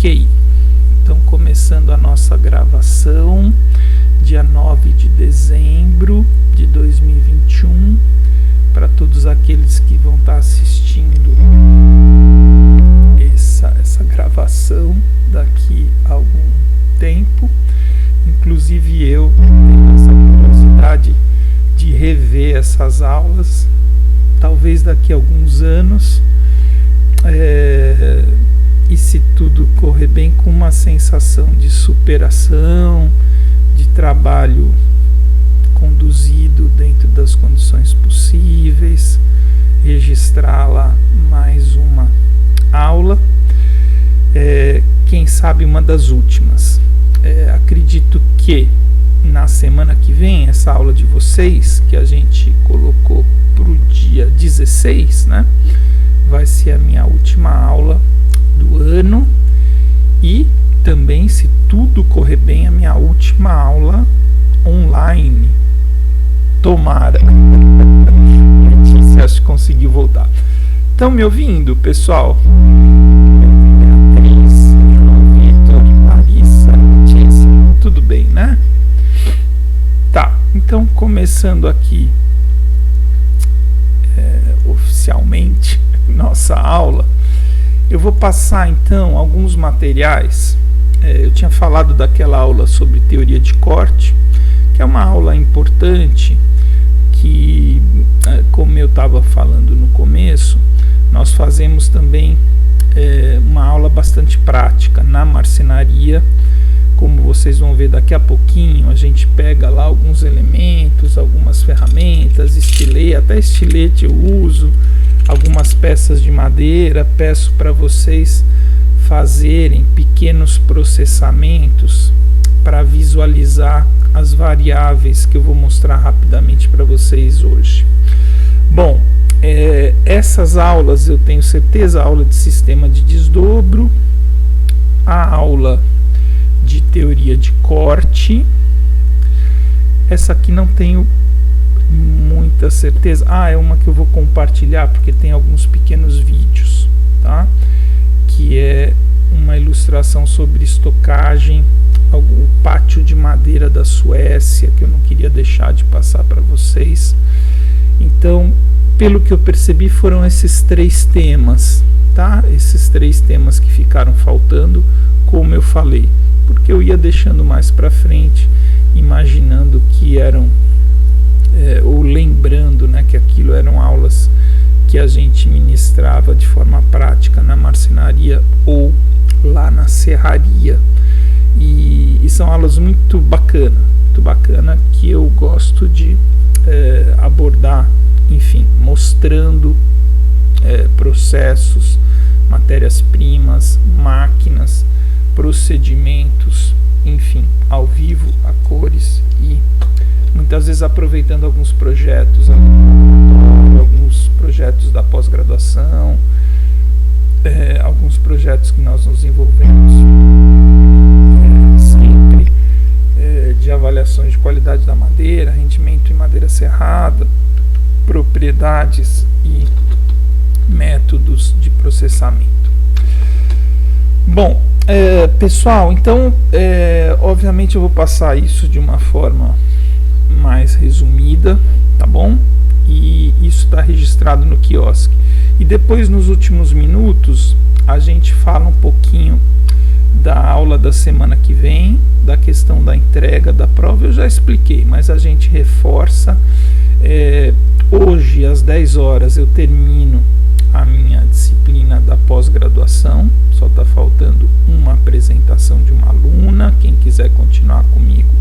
Ok, então começando a nossa gravação, dia 9 de dezembro de 2021, para todos aqueles que vão estar assistindo essa gravação daqui a algum tempo, inclusive eu tenho essa curiosidade de rever essas aulas, talvez daqui a alguns anos, e se tudo correr bem, com uma sensação de superação, de trabalho conduzido dentro das condições possíveis, registrar lá mais uma aula, quem sabe uma das últimas. Acredito que na semana que vem, essa aula de vocês, que a gente colocou para o dia 16, né, vai ser a minha última aula do ano e também, se tudo correr bem, a minha última aula online. Tomara. Acho que conseguiu voltar. Estão me ouvindo, pessoal? Beatriz, João Vitor, Larissa, Letícia, tudo bem, né? Tá, então começando aqui oficialmente nossa aula, eu vou passar então alguns materiais. Eu tinha falado daquela aula sobre teoria de corte, que é uma aula importante que, como eu estava falando no começo, nós fazemos também uma aula bastante prática na marcenaria. Como vocês vão ver daqui a pouquinho, a gente pega lá alguns elementos, algumas ferramentas, até estilete eu uso, algumas peças de madeira. Peço para vocês fazerem pequenos processamentos para visualizar as variáveis que eu vou mostrar rapidamente para vocês hoje. Bom, essas aulas eu tenho certeza, a aula de sistema de desdobro, a aula de teoria de corte, essa aqui não tenho muita certeza, é uma que eu vou compartilhar porque tem alguns pequenos vídeos, tá? Que é uma ilustração sobre estocagem, o pátio de madeira da Suécia, que eu não queria deixar de passar para vocês. Então, pelo que eu percebi, foram esses 3 temas, tá? Esses 3 temas que ficaram faltando, como eu falei, porque eu ia deixando mais para frente, imaginando que eram, ou lembrando, né, que aquilo eram aulas que a gente ministrava de forma prática na marcenaria ou lá na serraria, e são aulas muito bacana, que eu gosto de abordar, enfim, mostrando processos, matérias-primas, máquinas, procedimentos, enfim, ao vivo, a cores, e muitas vezes aproveitando alguns projetos, alguns projetos da pós-graduação, alguns projetos que nós nos envolvemos sempre, de avaliações de qualidade da madeira, rendimento em madeira serrada, propriedades e métodos de processamento. Bom, pessoal, então obviamente eu vou passar isso de uma forma mais resumida, tá bom? E isso está registrado no quiosque. E depois, nos últimos minutos, a gente fala um pouquinho da aula da semana que vem, da questão da entrega da prova. Eu já expliquei, mas a gente reforça. Hoje, às 10 horas, eu termino a minha disciplina da pós-graduação. Só está faltando uma apresentação de uma aluna. Quem quiser continuar comigo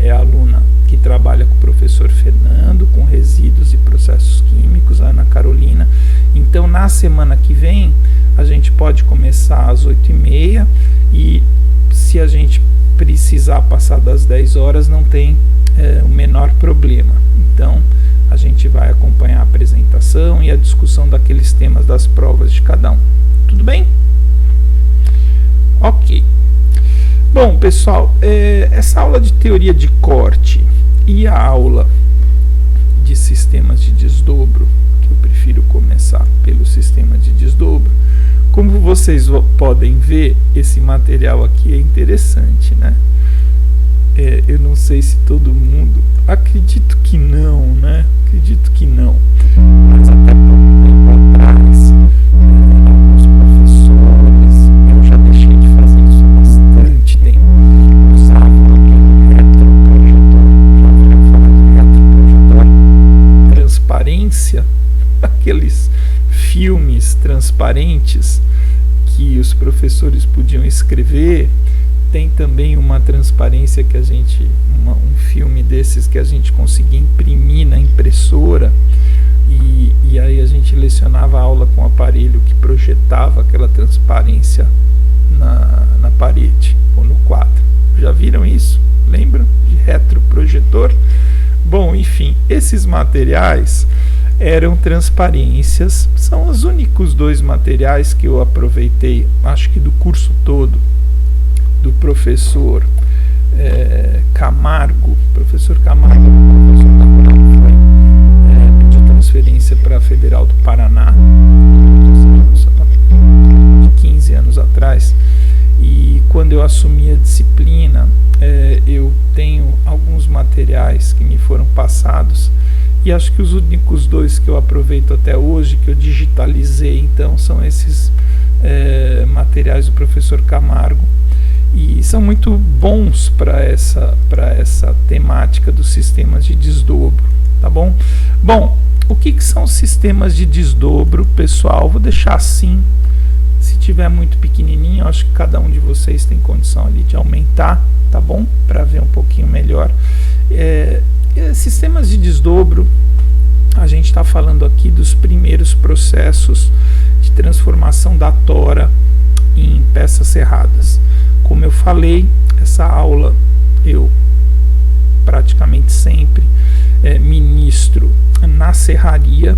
é a aluna que trabalha com o professor Fernando, com resíduos e processos químicos, a Ana Carolina. Então, na semana que vem, a gente pode começar às 8h30, e se a gente precisar passar das 10 horas, não tem o menor problema. Então, a gente vai acompanhar a apresentação e a discussão daqueles temas das provas de cada um. Tudo bem? Ok. Bom, pessoal, essa aula de teoria de corte e a aula de sistemas de desdobro, que eu prefiro começar pelo sistema de desdobro, Como vocês podem ver, esse material aqui é interessante, né? Eu não sei se todo mundo... Acredito que não, né? Acredito que não. Mas até pouco tempo atrás, alguns professores, eu já deixei de fazer isso há bastante tempo, usavam aquele retroprojetor. Já ouviram falar de retroprojetor? Transparência, aqueles filmes transparentes que os professores podiam escrever. Tem também uma transparência que um filme desses que a gente conseguia imprimir na impressora, e aí a gente lecionava a aula com um aparelho que projetava aquela transparência na parede ou no quadro. Já viram isso? Lembram de retroprojetor? Bom, enfim, esses materiais eram transparências, são os únicos dois materiais que eu aproveitei, acho que do curso todo, do professor Camargo. Professor Camargo, pediu transferência para a Federal do Paraná, de 15 anos atrás, e quando eu assumi a disciplina, eu tenho alguns materiais que me foram passados, e acho que os únicos dois que eu aproveito até hoje, que eu digitalizei, então, são esses materiais do professor Camargo, e são muito bons para essa temática dos sistemas de desdobro, tá bom? Bom, o que são os sistemas de desdobro, pessoal? Vou deixar assim, se tiver muito pequenininho, acho que cada um de vocês tem condição ali de aumentar, tá bom? Para ver um pouquinho melhor. Sistemas de desdobro, a gente está falando aqui dos primeiros processos de transformação da tora em peças serradas. Como eu falei, essa aula eu praticamente sempre ministro na serraria,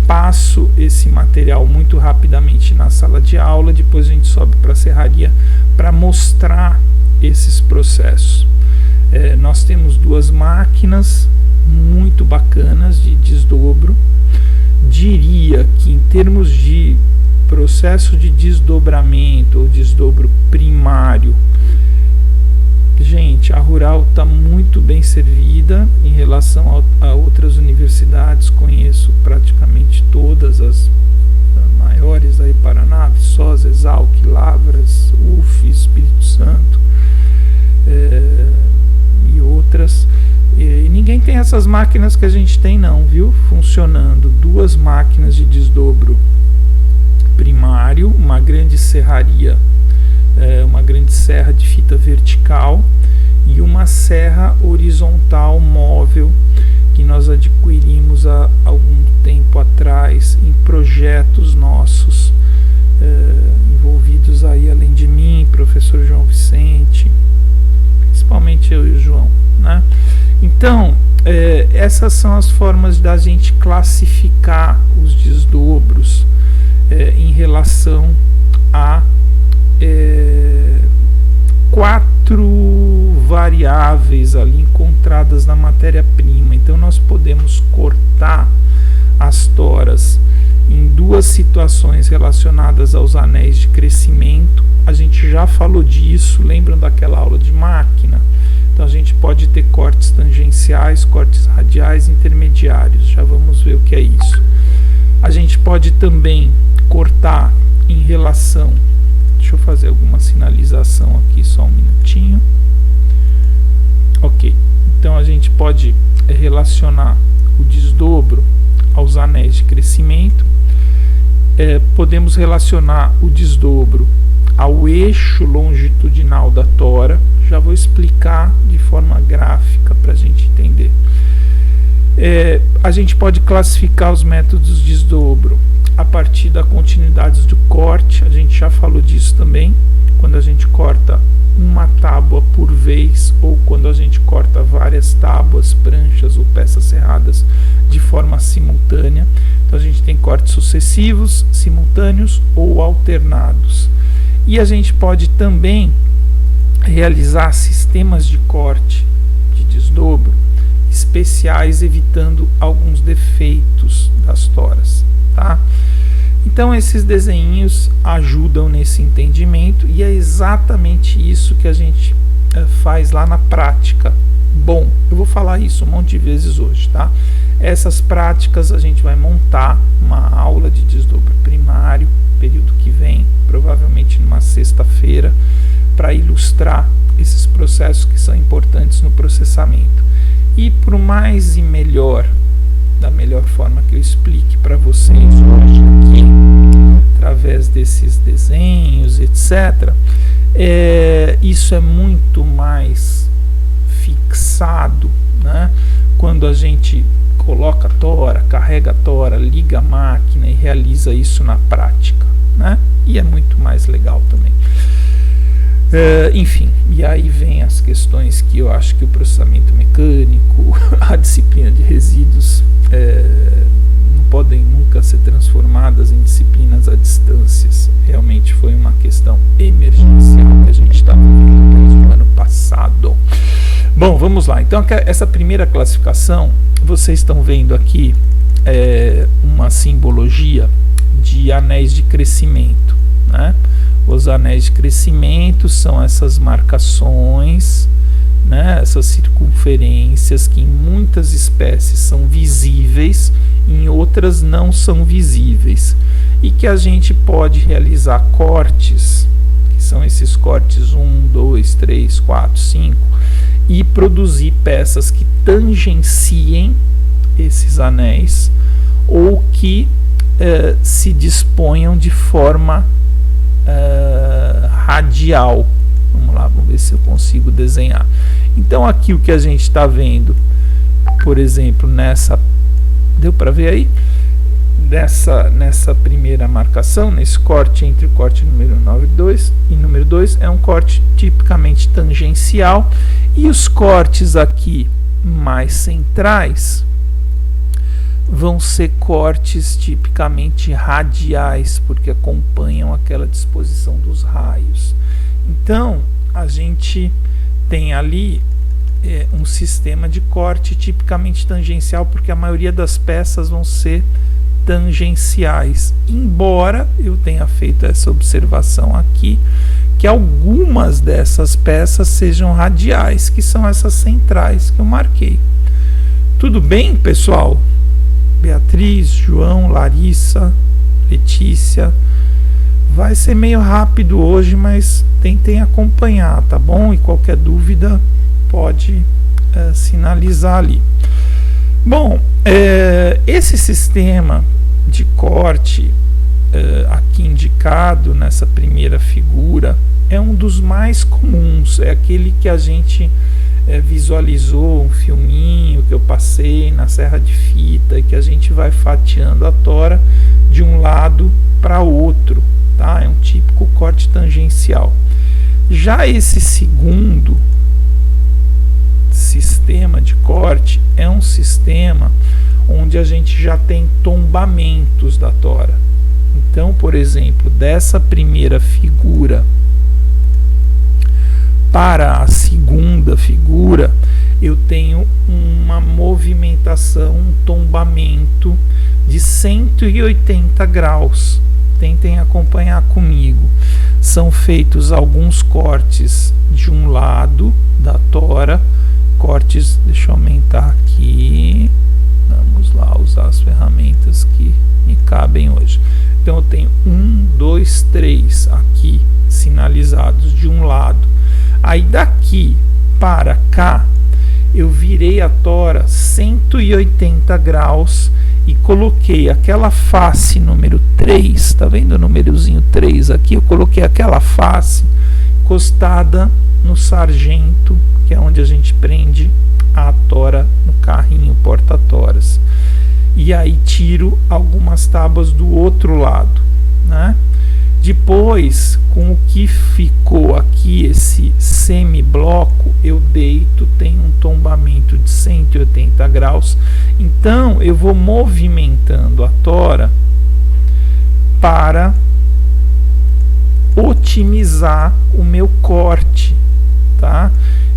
passo esse material muito rapidamente na sala de aula, depois a gente sobe para a serraria para mostrar esses processos. Nós temos duas máquinas muito bacanas de desdobro. Diria que em termos de processo de desdobramento ou desdobro primário, gente, a Rural está muito bem servida em relação a outras universidades. Conheço praticamente todas as maiores aí, Paraná, Viçosa, Exalc, Lavras, UF, Espírito Santo e outras. E ninguém tem essas máquinas que a gente tem não, viu? Funcionando duas máquinas de desdobro primário, uma grande serraria, uma grande serra de fita vertical e uma serra horizontal móvel que nós adquirimos há algum tempo atrás em projetos nossos, envolvidos aí, além de mim, professor João Vicente, principalmente eu e o João, né? Então, essas são as formas da gente classificar os desdobros em relação a 4 variáveis ali encontradas na matéria-prima. Então nós podemos cortar as toras em duas situações relacionadas aos anéis de crescimento. A gente já falou disso, lembram daquela aula de máquina? Então a gente pode ter cortes tangenciais, cortes radiais, intermediários. Já vamos ver o que é isso. A gente pode também cortar em relação... Deixa eu fazer alguma sinalização aqui, só um minutinho. Ok, então a gente pode relacionar o desdobro aos anéis de crescimento. Podemos relacionar o desdobro ao eixo longitudinal da tora. Já vou explicar de forma gráfica para a gente entender. A gente pode classificar os métodos de desdobro a partir da continuidade do corte. A gente já falou disso também, quando a gente corta uma tábua por vez ou quando a gente corta várias tábuas, pranchas ou peças serradas de forma simultânea. Então a gente tem cortes sucessivos, simultâneos ou alternados. E a gente pode também realizar sistemas de corte de desdobro especiais, evitando alguns defeitos das toras. tá? Então esses desenhinhos ajudam nesse entendimento e é exatamente isso que a gente faz lá na prática. Bom, eu vou falar isso um monte de vezes hoje, tá? Essas práticas a gente vai montar uma aula de desdobro primário, período que vem, provavelmente numa sexta-feira, para ilustrar esses processos que são importantes no processamento. E por mais e melhor, da melhor forma que eu explique para vocês hoje aqui, através desses desenhos, etc., isso é muito mais fixado, né? Quando a gente coloca a tora, carrega a tora, liga a máquina e realiza isso na prática, né? E é muito mais legal também. Enfim, e aí vem as questões que eu acho que o processamento mecânico, a disciplina de resíduos não podem nunca ser transformadas em disciplinas à distância. Realmente foi uma questão emergencial que a gente estava vivendo no ano passado. Bom, vamos lá. Então, essa primeira classificação, vocês estão vendo aqui uma simbologia de anéis de crescimento, né? Os anéis de crescimento são essas marcações, né, essas circunferências que em muitas espécies são visíveis, em outras não são visíveis, e que a gente pode realizar cortes, que são esses cortes 1, 2, 3, 4, 5, e produzir peças que tangenciem esses anéis ou que se disponham de forma radial. Vamos lá, vamos ver se eu consigo desenhar. Então aqui o que a gente está vendo, por exemplo, deu para ver aí? Nessa primeira marcação, nesse corte entre o corte número 2 e número 2, é um corte tipicamente tangencial, e os cortes aqui mais centrais vão ser cortes tipicamente radiais, porque acompanham aquela disposição dos raios. Então a gente tem ali um sistema de corte tipicamente tangencial, porque a maioria das peças vão ser tangenciais, embora eu tenha feito essa observação aqui, que algumas dessas peças sejam radiais, que são essas centrais que eu marquei. Tudo bem, pessoal? Beatriz, João, Larissa, Letícia, vai ser meio rápido hoje, mas tentem acompanhar, tá bom? E qualquer dúvida pode sinalizar ali. Bom, esse sistema de corte aqui indicado nessa primeira figura é um dos mais comuns, é aquele que a gente visualizou, um filminho que eu passei na serra de fita, e que a gente vai fatiando a tora de um lado para outro, tá? É um típico corte tangencial. Já esse segundo sistema de corte é um sistema onde a gente já tem tombamentos da tora. Então, por exemplo, dessa primeira figura para a segunda figura, eu tenho uma movimentação, um tombamento de 180 graus. Tentem acompanhar comigo. São feitos alguns cortes de um lado da tora, cortes, deixa eu aumentar aqui, vamos lá usar as ferramentas que me cabem hoje. Então eu tenho 1, 2, 3 aqui sinalizados de um lado. Aí daqui para cá eu virei a tora 180 graus e coloquei aquela face número 3, tá vendo o númerozinho 3 aqui? Eu coloquei aquela face encostada no sargento, que é onde a gente prende a tora no carrinho porta-toras. E aí tiro algumas tábuas do outro lado, né? Depois, com o que ficou aqui, esse semibloco, eu deito, tem um tombamento de 180 graus. Então, eu vou movimentando a tora para otimizar o meu corte, tá?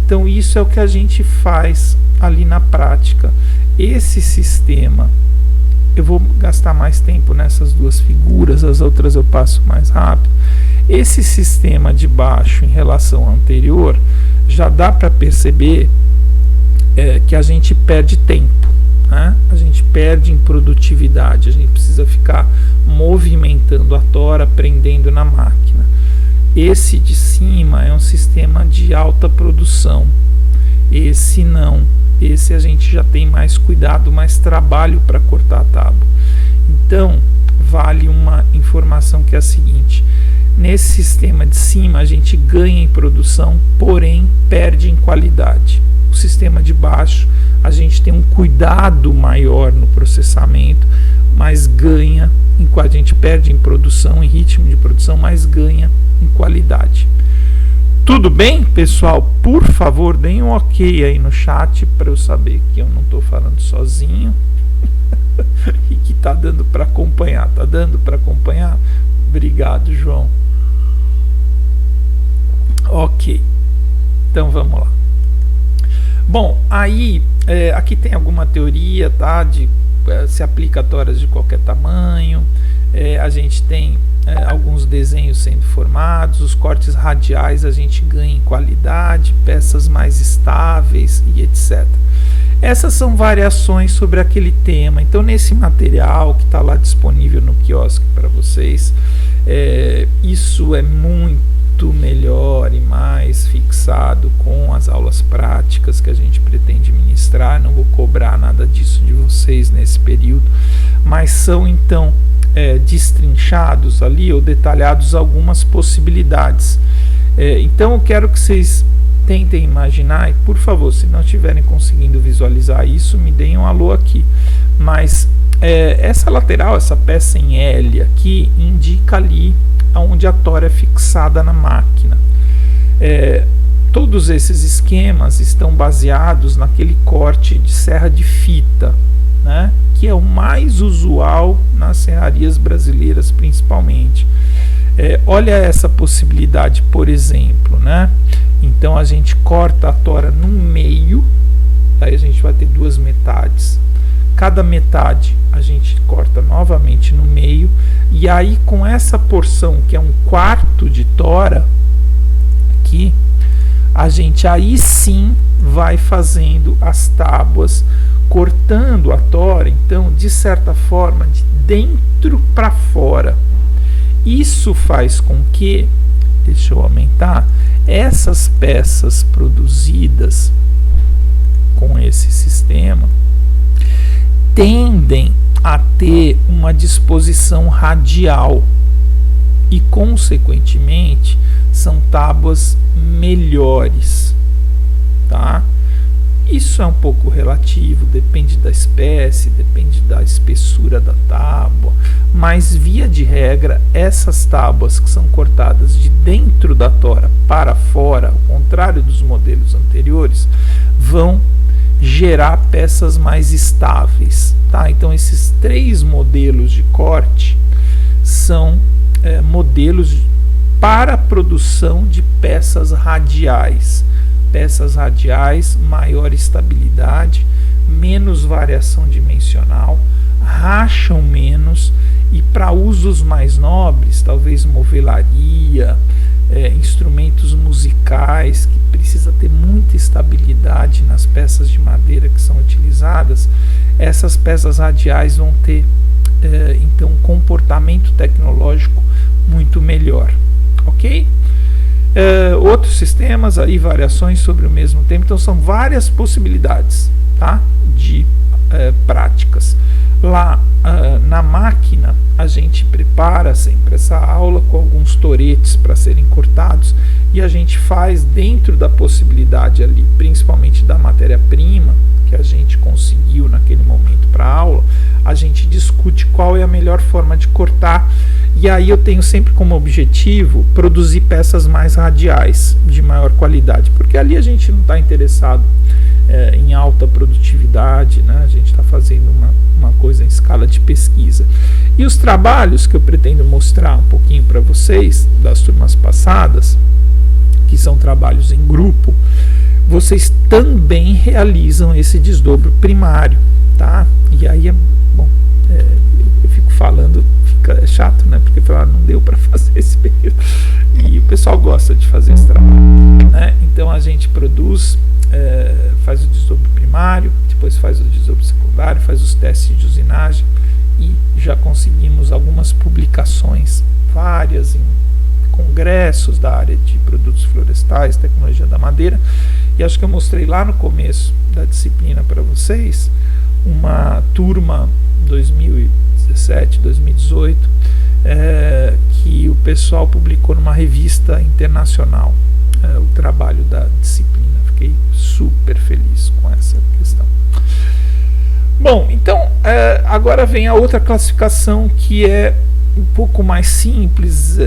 Então, isso é o que a gente faz ali na prática. Esse sistema eu vou gastar mais tempo nessas duas figuras, as outras eu passo mais rápido. Esse sistema de baixo em relação ao anterior, já dá para perceber que a gente perde tempo, né? A gente perde em produtividade, a gente precisa ficar movimentando a tora, prendendo na máquina. Esse de cima é um sistema de alta produção, esse não. Esse a gente já tem mais cuidado, mais trabalho para cortar a tábua. Então, vale uma informação que é a seguinte: nesse sistema de cima a gente ganha em produção, porém perde em qualidade. O sistema de baixo a gente tem um cuidado maior no processamento, mas ganha a gente perde em produção, em ritmo de produção, mas ganha em qualidade. Tudo bem, pessoal? Por favor, deem um ok aí no chat para eu saber que eu não estou falando sozinho e que está dando para acompanhar. Está dando para acompanhar? Obrigado, João. Ok, então vamos lá. Bom, aí aqui tem alguma teoria, tá? De se aplica a toras de qualquer tamanho. A gente tem alguns desenhos sendo formados, os cortes radiais a gente ganha em qualidade, peças mais estáveis e etc. Essas são variações sobre aquele tema. Então, nesse material que está lá disponível no quiosque para vocês, isso é muito melhor e mais fixado com as aulas práticas que a gente pretende ministrar. Não vou cobrar nada disso de vocês nesse período, mas são então destrinchados ali ou detalhados algumas possibilidades. Então eu quero que vocês tentem imaginar, e por favor, se não estiverem conseguindo visualizar isso, me deem um alô aqui. Mas essa lateral, essa peça em L aqui, indica ali onde a tora é fixada na máquina. Todos esses esquemas estão baseados naquele corte de serra de fita, né, que é o mais usual nas serrarias brasileiras, principalmente. Olha essa possibilidade, por exemplo, né? Então a gente corta a tora no meio, aí a gente vai ter duas metades. Cada metade a gente corta novamente no meio, e aí com essa porção que é 1/4 de tora aqui, a gente aí sim vai fazendo as tábuas, cortando a tora, então, de certa forma, de dentro para fora. Isso faz com que, deixa eu aumentar, essas peças produzidas com esse sistema tendem a ter uma disposição radial e, consequentemente, são tábuas melhores, tá? Isso é um pouco relativo, depende da espécie, depende da espessura da tábua, mas via de regra, essas tábuas que são cortadas de dentro da tora para fora, ao contrário dos modelos anteriores, vão gerar peças mais estáveis, tá? Então esses 3 modelos de corte são modelos para a produção de peças radiais. Peças radiais, maior estabilidade, menos variação dimensional, racham menos, e para usos mais nobres, talvez movelaria, instrumentos musicais, que precisa ter muita estabilidade nas peças de madeira que são utilizadas, essas peças radiais vão ter então um comportamento tecnológico muito melhor, ok? Outros sistemas, aí variações sobre o mesmo tema. Então são várias possibilidades, tá, de práticas. Lá na máquina a gente prepara sempre essa aula com alguns toretes para serem cortados, e a gente faz dentro da possibilidade ali, principalmente da matéria-prima que a gente conseguiu naquele momento para a aula, a gente discute qual é a melhor forma de cortar. E aí eu tenho sempre como objetivo produzir peças mais radiais, de maior qualidade, porque ali a gente não está interessado em alta produtividade, né? A gente está fazendo uma coisa em escala de pesquisa. E os trabalhos que eu pretendo mostrar um pouquinho para vocês, das turmas passadas, que são trabalhos em grupo, vocês também realizam esse desdobro primário, tá? E aí bom, eu fico falando, fica chato, né? Porque não deu para fazer esse período. E o pessoal gosta de fazer esse trabalho, né? Então a gente produz, faz o desdobro primário, depois faz o desdobro secundário, faz os testes de usinagem e já conseguimos algumas publicações, várias em congressos da área de produtos florestais, tecnologia da madeira. E acho que eu mostrei lá no começo da disciplina para vocês uma turma 2017, 2018, que o pessoal publicou numa revista internacional o trabalho da disciplina. Fiquei super feliz com essa questão. Bom, então agora vem a outra classificação, que é um pouco mais simples.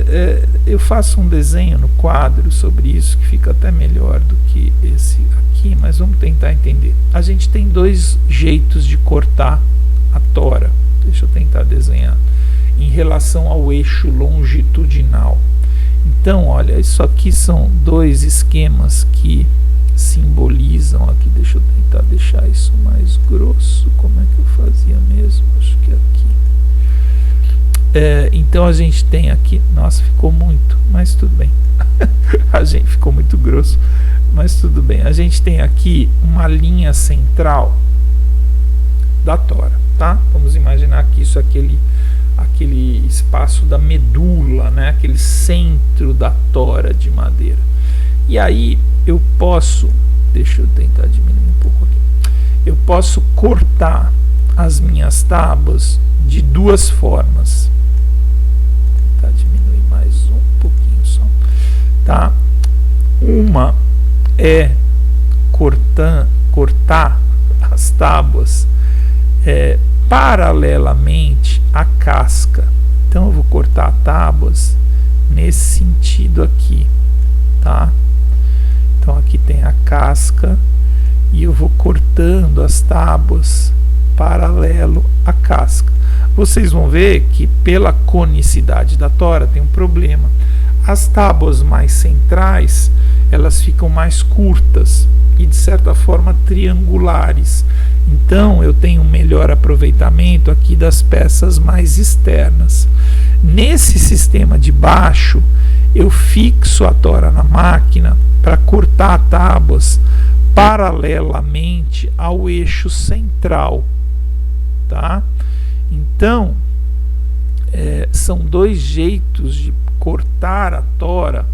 Eu faço um desenho no quadro sobre isso que fica até melhor do que esse aqui, mas vamos tentar entender. A gente tem dois jeitos de cortar a tora. Deixa eu tentar desenhar em relação ao eixo longitudinal. Então, olha, isso aqui são dois esquemas que simbolizam aqui. Deixa eu tentar deixar isso mais grosso. Como é que eu fazia mesmo? Acho que é aqui. Então a gente tem aqui, nossa, ficou muito, mas tudo bem. A gente ficou muito grosso, mas tudo bem. A gente tem aqui uma linha central da tora, tá? Vamos imaginar que isso é aquele espaço da medula, né? Aquele centro da tora de madeira. E aí eu posso, deixa eu tentar diminuir um pouco aqui. Eu posso cortar as minhas tábuas de duas formas. Vou tentar diminuir mais um pouquinho só, tá? Uma é cortar as tábuas paralelamente à casca. Então eu vou cortar tábuas nesse sentido aqui, tá? Então aqui tem a casca e eu vou cortando as tábuas paralelo à casca. Vocês vão ver que pela conicidade da tora tem um problema. As tábuas mais centrais, elas ficam mais curtas e de certa forma triangulares. Então eu tenho um melhor aproveitamento aqui das peças mais externas. Nesse sistema de baixo, eu fixo a tora na máquina para cortar tábuas paralelamente ao eixo central, tá? Então são dois jeitos de cortar a tora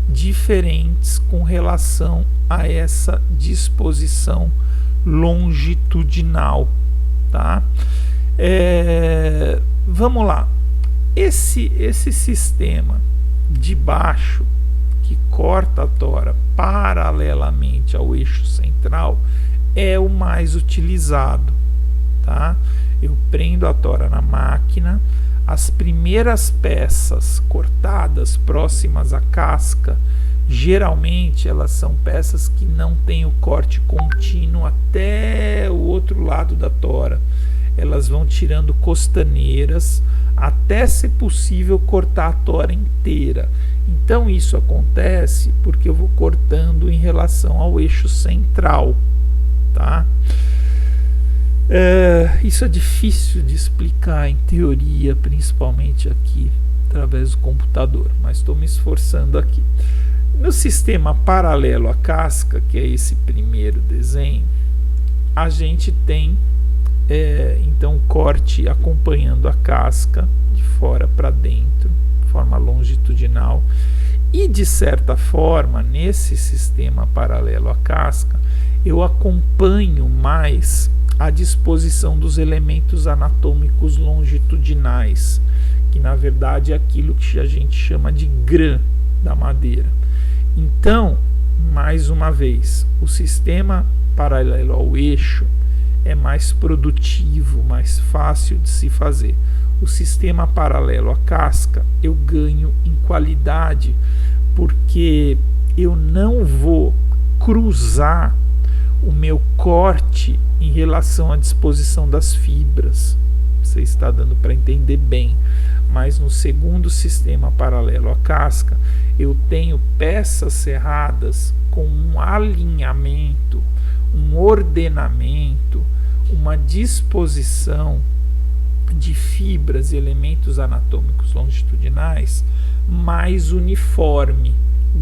diferentes com relação a essa disposição longitudinal, tá? Vamos lá. Esse sistema de baixo que corta a tora paralelamente ao eixo central é o mais utilizado, tá? Eu prendo a tora na máquina, as primeiras peças cortadas próximas à casca, geralmente elas são peças que não têm o corte contínuo até o outro lado da tora. Elas vão tirando costaneiras até ser possível cortar a tora inteira. Então isso acontece porque eu vou cortando em relação ao eixo central, tá? Isso é difícil de explicar em teoria, principalmente aqui através do computador, mas estou me esforçando aqui. No sistema paralelo à casca, que é esse primeiro desenho, a gente tem então o corte acompanhando a casca de fora para dentro, de forma longitudinal. E de certa forma, nesse sistema paralelo à casca, eu acompanho mais a disposição dos elementos anatômicos longitudinais, que na verdade é aquilo que a gente chama de grã da madeira. Então, mais uma vez, o sistema paralelo ao eixo é mais produtivo, mais fácil de se fazer. O sistema paralelo à casca eu ganho em qualidade, porque eu não vou cruzar o meu corte em relação à disposição das fibras. Você está dando para entender bem. mas no segundo sistema paralelo à casca, eu tenho peças serradas com um alinhamento, um ordenamento, uma disposição de fibras e elementos anatômicos longitudinais mais uniforme,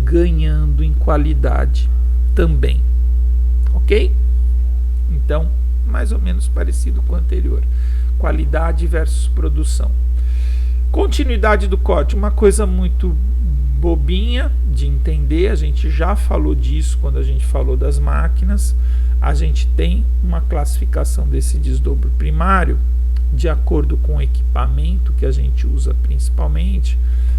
ganhando em qualidade também. Ok? Então, mais ou menos parecido com o anterior. Qualidade versus produção. Continuidade do corte, uma coisa muito bobinha de entender, a gente já falou disso quando a gente falou das máquinas. A gente tem uma classificação desse desdobro primário de acordo com o equipamento que a gente usa principalmente,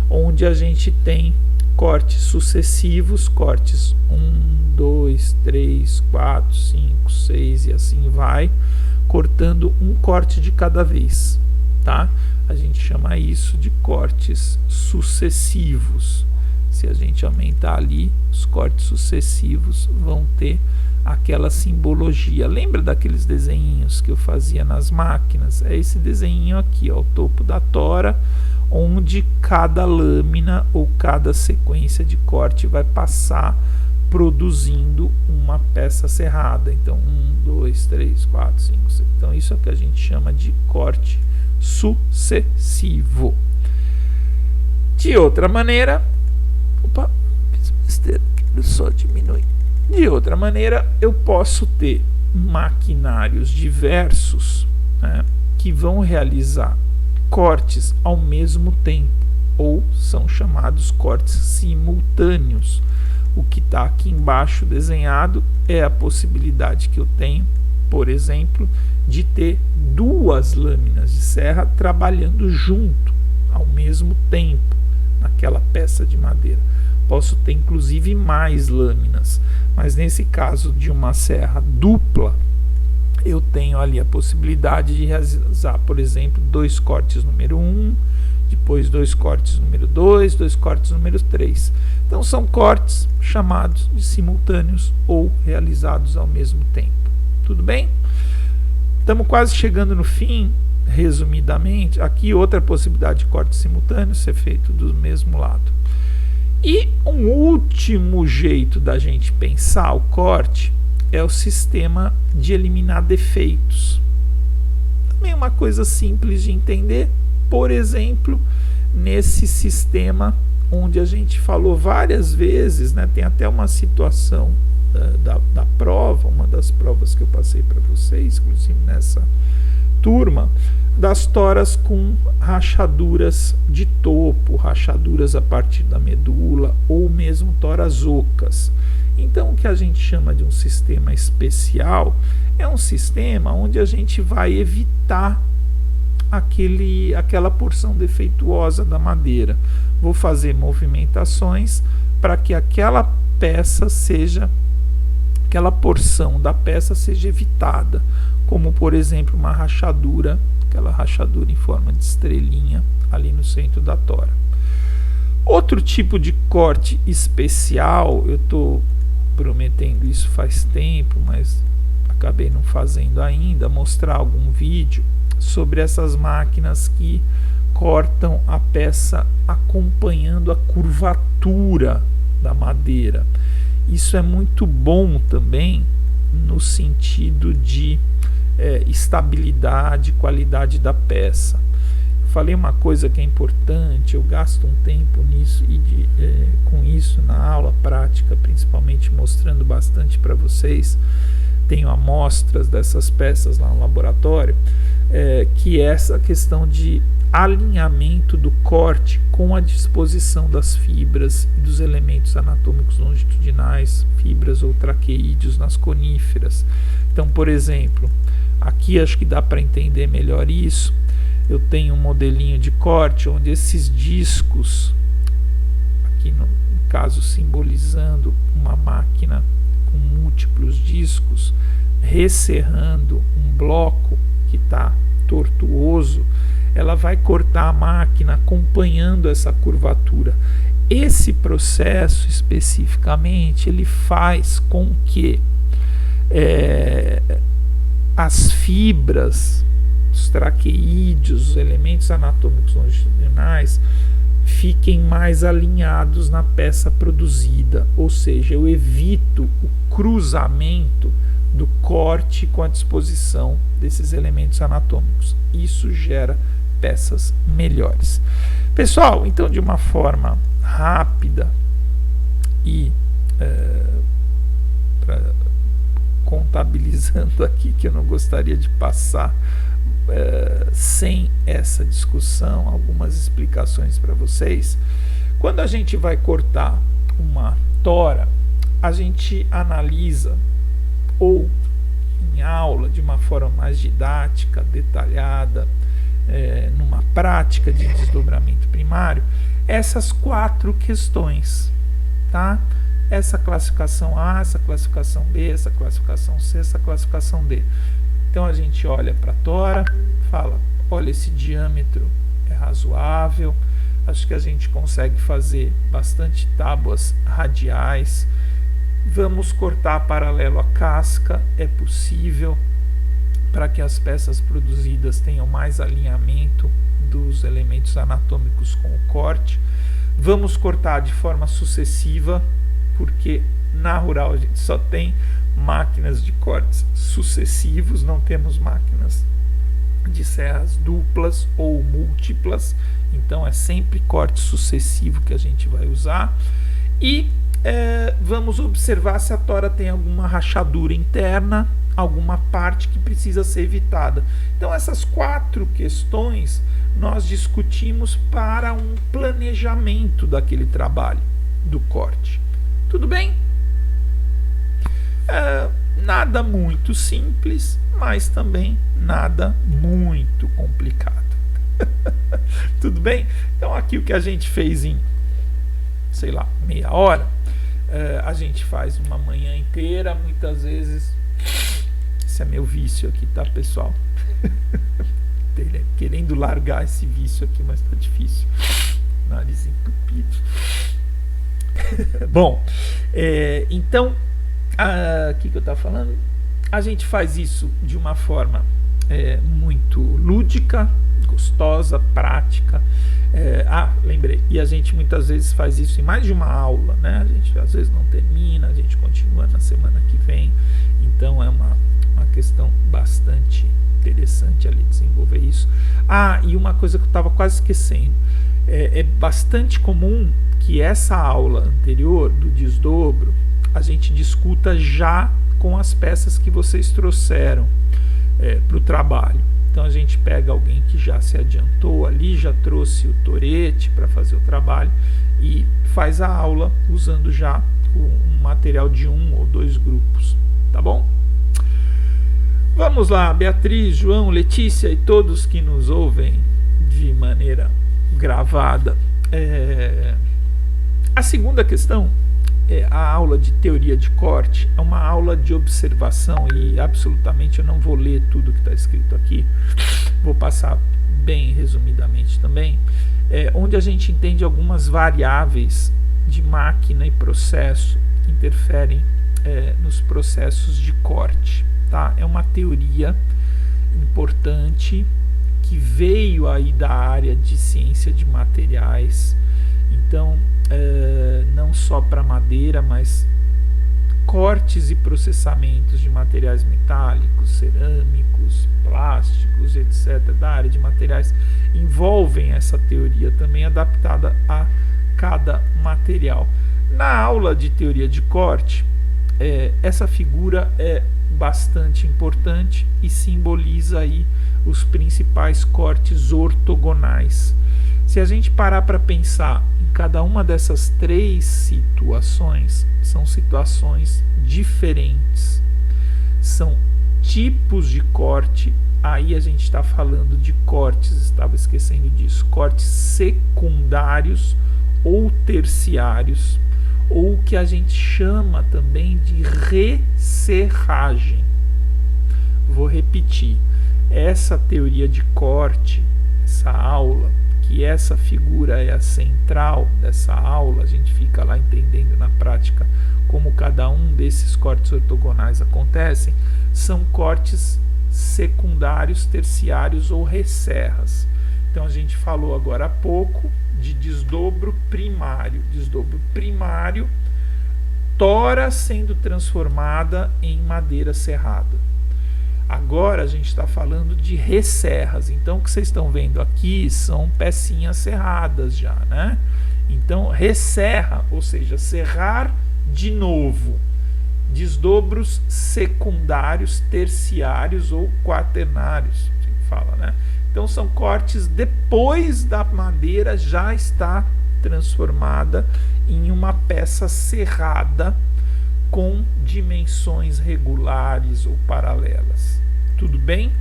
onde a gente tem cortes sucessivos, cortes 1, 2, 3, 4, 5, 6 e assim vai, cortando um corte de cada vez, tá? A gente chama isso de cortes sucessivos. Se a gente aumentar ali, os cortes sucessivos vão ter aquela simbologia. Lembra daqueles desenhinhos que eu fazia nas máquinas? É esse desenho aqui, ó, o topo da tora, onde cada lâmina ou cada sequência de corte vai passar produzindo uma peça serrada. Então 1, 2, 3, 4, 5, 6. Então isso é o que a gente chama de corte sucessivo. De outra maneira, opa, fiz besteira, quero só diminuir. De outra maneira, eu posso ter maquinários diversos, né, que vão realizar cortes ao mesmo tempo, ou são chamados cortes simultâneos. O que está aqui embaixo desenhado é a possibilidade que eu tenho, por exemplo, de ter duas lâminas de serra trabalhando junto ao mesmo tempo naquela peça de madeira. Posso ter inclusive mais lâminas, mas nesse caso de uma serra dupla, eu tenho ali a possibilidade de realizar, por exemplo, dois cortes número 1, depois dois cortes número 2, dois cortes número 3. Então são cortes chamados de simultâneos ou realizados ao mesmo tempo. Tudo bem? Estamos quase chegando no fim. Resumidamente, aqui outra possibilidade de corte simultâneo ser feito do mesmo lado. E um último jeito da gente pensar o corte é o sistema de eliminar defeitos. Também uma coisa simples de entender. Por exemplo, nesse sistema onde a gente falou várias vezes, né, tem até uma situação da prova, uma das provas que eu passei para vocês, inclusive nessa turma, das toras com rachaduras de topo, rachaduras a partir da medula ou mesmo toras ocas. Então, o que a gente chama de um sistema especial é um sistema onde a gente vai evitar aquela porção defeituosa da madeira. Vou fazer movimentações para que aquela porção da peça seja evitada, como por exemplo uma rachadura, aquela rachadura em forma de estrelinha ali no centro da tora. Outro tipo de corte especial, eu estou prometendo isso faz tempo, mas acabei não fazendo ainda, mostrar algum vídeo sobre essas máquinas que cortam a peça acompanhando a curvatura da madeira. Isso é muito bom também no sentido de estabilidade, qualidade da peça. Eu falei uma coisa que é importante, eu gasto um tempo nisso com isso na aula prática, principalmente mostrando bastante para vocês. Tenho amostras dessas peças lá no laboratório, que é essa questão de alinhamento do corte com a disposição das fibras e dos elementos anatômicos longitudinais, fibras ou traqueídeos nas coníferas. Então, por exemplo, aqui acho que dá para entender melhor isso. Eu tenho um modelinho de corte onde esses discos, aqui no caso simbolizando uma máquina com múltiplos discos, resserrando um bloco que está tortuoso, ela vai cortar a máquina acompanhando essa curvatura. Esse processo especificamente ele faz com que as fibras os traqueídeos, os elementos anatômicos longitudinais, fiquem mais alinhados na peça produzida, ou seja, eu evito o cruzamento do corte com a disposição desses elementos anatômicos. Isso gera peças melhores. Pessoal, então, de uma forma rápida e contabilizando aqui, que eu não gostaria de passar sem essa discussão, algumas explicações para vocês. Quando a gente vai cortar uma tora, a gente analisa, ou em aula, de uma forma mais didática, detalhada, numa prática de desdobramento primário, essas 4 questões, tá? Essa classificação A, essa classificação B, essa classificação C, essa classificação D. Então a gente olha para a tora, fala, olha, esse diâmetro é razoável, acho que a gente consegue fazer bastante tábuas radiais, vamos cortar paralelo à casca, é possível, para que as peças produzidas tenham mais alinhamento dos elementos anatômicos com o corte. Vamos cortar de forma sucessiva, porque na rural a gente só tem máquinas de cortes sucessivos, não temos máquinas de serras duplas ou múltiplas, então é sempre corte sucessivo que a gente vai usar. E vamos observar se a tora tem alguma rachadura interna, alguma parte que precisa ser evitada. Então essas 4 questões nós discutimos para um planejamento daquele trabalho do corte. Tudo bem? Nada muito simples, mas também nada muito complicado. Tudo bem? Então aqui o que a gente fez em, sei lá, meia hora, a gente faz uma manhã inteira, muitas vezes. Esse é meu vício aqui, tá, pessoal? Querendo largar esse vício aqui, mas tá difícil. Nariz entupido. Bom, então, o que eu estava falando? A gente faz isso de uma forma muito lúdica, gostosa, prática. Lembrei, e a gente muitas vezes faz isso em mais de uma aula, né? A gente às vezes não termina, a gente continua na semana que vem, então é uma questão bastante interessante ali desenvolver isso. E uma coisa que eu estava quase esquecendo, é bastante comum que essa aula anterior do desdobro a gente discuta já com as peças que vocês trouxeram para o trabalho. Então a gente pega alguém que já se adiantou ali, já trouxe o torete para fazer o trabalho e faz a aula usando já um material de 1 ou 2 grupos, tá bom? Vamos lá, Beatriz, João, Letícia e todos que nos ouvem de maneira gravada. A segunda questão, a aula de teoria de corte, é uma aula de observação e absolutamente eu não vou ler tudo que está escrito aqui, vou passar bem resumidamente também, onde a gente entende algumas variáveis de máquina e processo que interferem nos processos de corte. Tá? É uma teoria importante que veio aí da área de ciência de materiais, então não só para madeira, mas cortes e processamentos de materiais metálicos, cerâmicos, plásticos, etc., da área de materiais, envolvem essa teoria também adaptada a cada material. Na aula de teoria de corte, essa figura é bastante importante e simboliza aí os principais cortes ortogonais. Se a gente parar para pensar em cada uma dessas 3 situações, são situações diferentes, são tipos de corte. Aí a gente está falando de cortes, estava esquecendo disso, cortes secundários ou terciários, ou o que a gente chama também de resserragem. Vou repetir, essa teoria de corte, essa aula, que essa figura é a central dessa aula, a gente fica lá entendendo na prática como cada um desses cortes ortogonais acontecem, são cortes secundários, terciários ou resserras. Então a gente falou agora há pouco de desdobro primário. Desdobro primário, tora sendo transformada em madeira serrada. Agora a gente está falando de resserras. Então o que vocês estão vendo aqui são pecinhas serradas já, né? Então resserra, ou seja, serrar de novo. Desdobros secundários, terciários ou quaternários, assim que fala, né? Então são cortes depois da madeira já está transformada em uma peça serrada com dimensões regulares ou paralelas. Tudo bem?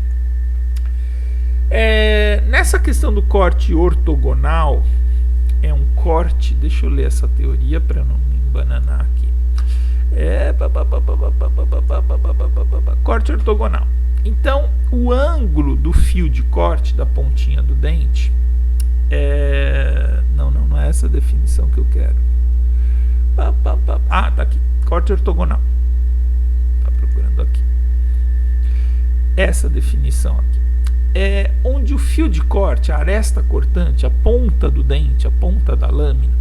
Nessa questão do corte ortogonal, é um corte, deixa eu ler essa teoria para não me embananar aqui. Corte ortogonal. Então, o ângulo do fio de corte da pontinha do dente não é essa definição que eu quero. Tá aqui. Corte ortogonal. Tá procurando aqui. Essa definição aqui. É onde o fio de corte, a aresta cortante, a ponta do dente, a ponta da lâmina,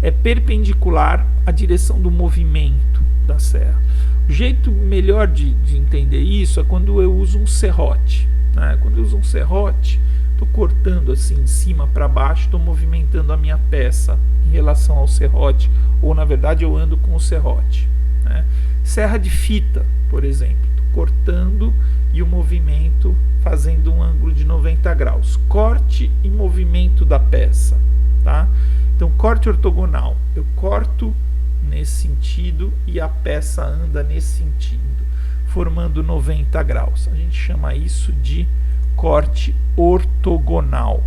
é perpendicular à direção do movimento da serra. O jeito melhor de entender isso é quando eu uso um serrote, né? Quando eu uso um serrote, estou cortando assim de cima para baixo, estou movimentando a minha peça em relação ao serrote, ou na verdade eu ando com o serrote, né? Serra de fita, por exemplo, estou cortando e o movimento fazendo um ângulo de 90 graus. Corte e movimento da peça, tá? Então, corte ortogonal, eu corto nesse sentido e a peça anda nesse sentido, formando 90 graus. A gente chama isso de corte ortogonal.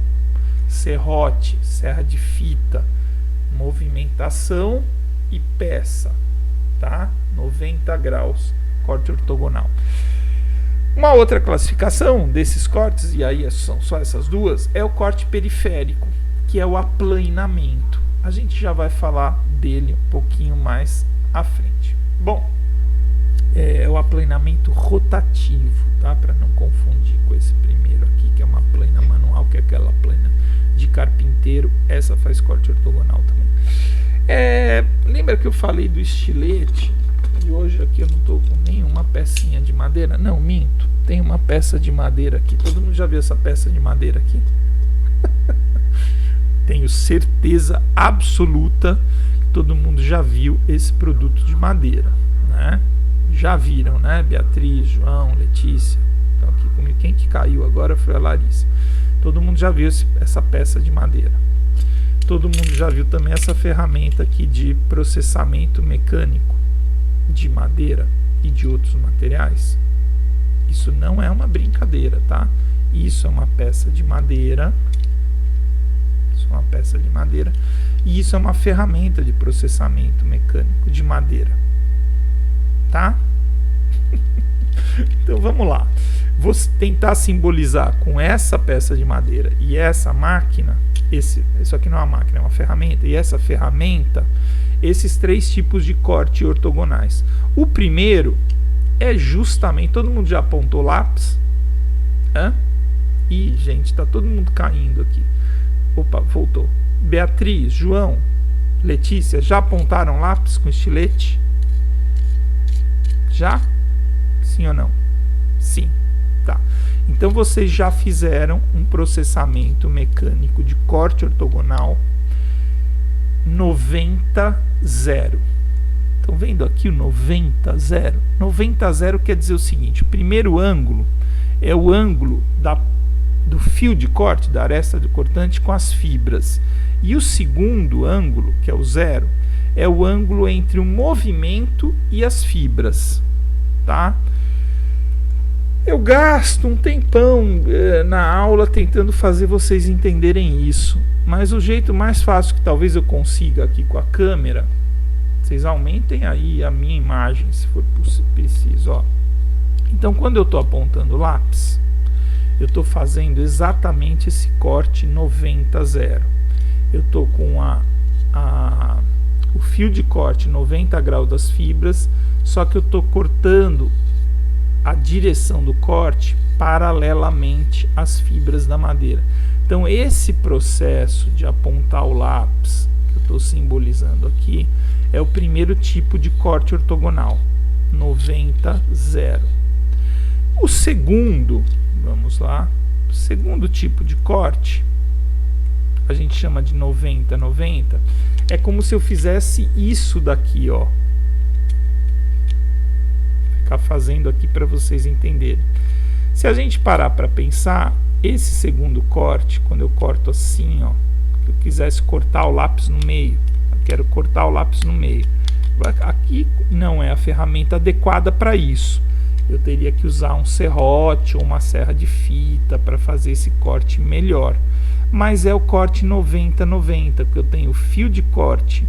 Serrote, serra de fita, movimentação e peça, tá? 90 graus, corte ortogonal. Uma outra classificação desses cortes, e aí são só essas duas, é o corte periférico, que é o aplanamento. A gente já vai falar dele um pouquinho mais à frente. Bom, é o aplanamento rotativo, tá? Para não confundir com esse primeiro aqui, que é uma plana manual, que é aquela plana de carpinteiro. Essa faz corte ortogonal também. Lembra que eu falei do estilete? E hoje aqui eu não estou com nenhuma pecinha de madeira. Não, minto. Tem uma peça de madeira aqui. Todo mundo já viu essa peça de madeira aqui? Tenho certeza absoluta que todo mundo já viu esse produto de madeira, né? Já viram, né? Beatriz, João, Letícia. Então aqui comigo. Quem que caiu agora foi a Larissa. Todo mundo já viu essa peça de madeira. Todo mundo já viu também essa ferramenta aqui de processamento mecânico de madeira e de outros materiais. Isso não é uma brincadeira, tá? Isso é uma peça de madeira. Isso é uma peça de madeira. E isso é uma ferramenta de processamento mecânico de madeira. Tá? Então vamos lá. Vou tentar simbolizar com essa peça de madeira e essa máquina. Isso aqui não é uma máquina, é uma ferramenta. E essa ferramenta, esses três tipos de corte ortogonais. O primeiro é justamente... Todo mundo já apontou lápis? Ih, gente, tá todo mundo caindo aqui. Opa, voltou. Beatriz, João, Letícia, já apontaram lápis com estilete? Já? Sim ou não? Sim. Tá. Então vocês já fizeram um processamento mecânico de corte ortogonal 90-0. Estão vendo aqui o 90-0? 90-0 quer dizer o seguinte: o primeiro ângulo é o ângulo do fio de corte, da aresta de cortante com as fibras. E o segundo ângulo, que é o 0, é o ângulo entre o movimento e as fibras. Tá? Eu gasto um tempão na aula tentando fazer vocês entenderem isso, mas o jeito mais fácil que talvez eu consiga aqui com a câmera, vocês aumentem aí a minha imagem se for preciso, ó. Então quando eu estou apontando o lápis, eu estou fazendo exatamente esse corte 90-0. Eu estou com o fio de corte 90 graus das fibras, só que eu estou cortando a direção do corte paralelamente às fibras da madeira. Então esse processo de apontar o lápis, que eu estou simbolizando aqui, é o primeiro tipo de corte ortogonal, 90-0. O segundo, vamos lá, o segundo tipo de corte, a gente chama de 90-90, é como se eu fizesse isso daqui, ó. Vou ficar fazendo aqui para vocês entenderem. Se a gente parar para pensar, esse segundo corte, quando eu corto assim, ó, que eu quisesse cortar o lápis no meio, eu quero cortar o lápis no meio. Aqui não é a ferramenta adequada para isso. Eu teria que usar um serrote ou uma serra de fita para fazer esse corte melhor. Mas é o corte 90-90, porque eu tenho fio de corte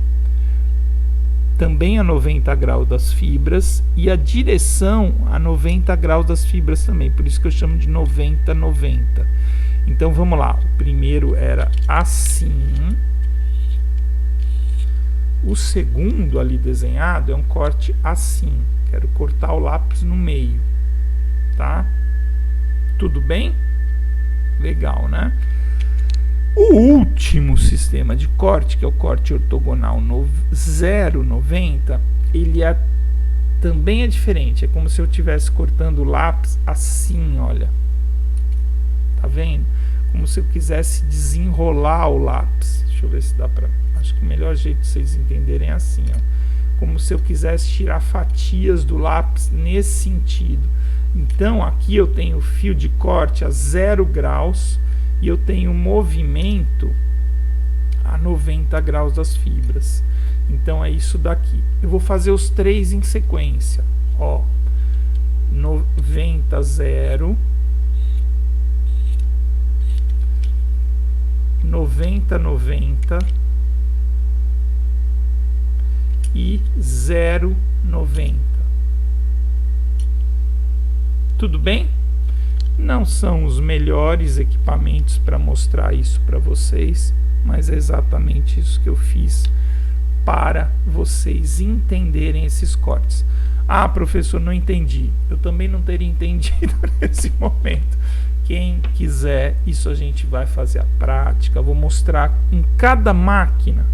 também a 90 graus das fibras e a direção a 90 graus das fibras também, por isso que eu chamo de 90-90. Então vamos lá, o primeiro era assim, o segundo ali desenhado é um corte assim, quero cortar o lápis no meio, tá? Tudo bem? Legal, né? O último sistema de corte, que é o corte ortogonal 0,90, ele também é diferente. É como se eu estivesse cortando o lápis assim, olha. Tá vendo? Como se eu quisesse desenrolar o lápis. Deixa eu ver se dá pra... Acho que o melhor jeito de vocês entenderem é assim, ó. Como se eu quisesse tirar fatias do lápis nesse sentido. Então, aqui eu tenho o fio de corte a 0 graus... e eu tenho movimento a 90 graus das fibras. Então é isso daqui. Eu vou fazer os três em sequência. Ó, 90-0, 90-90 e 0,90. Tudo bem? Não são os melhores equipamentos para mostrar isso para vocês, mas é exatamente isso que eu fiz para vocês entenderem esses cortes. Ah, professor, não entendi. Eu também não teria entendido nesse momento. Quem quiser, isso a gente vai fazer a prática. Vou mostrar em cada máquina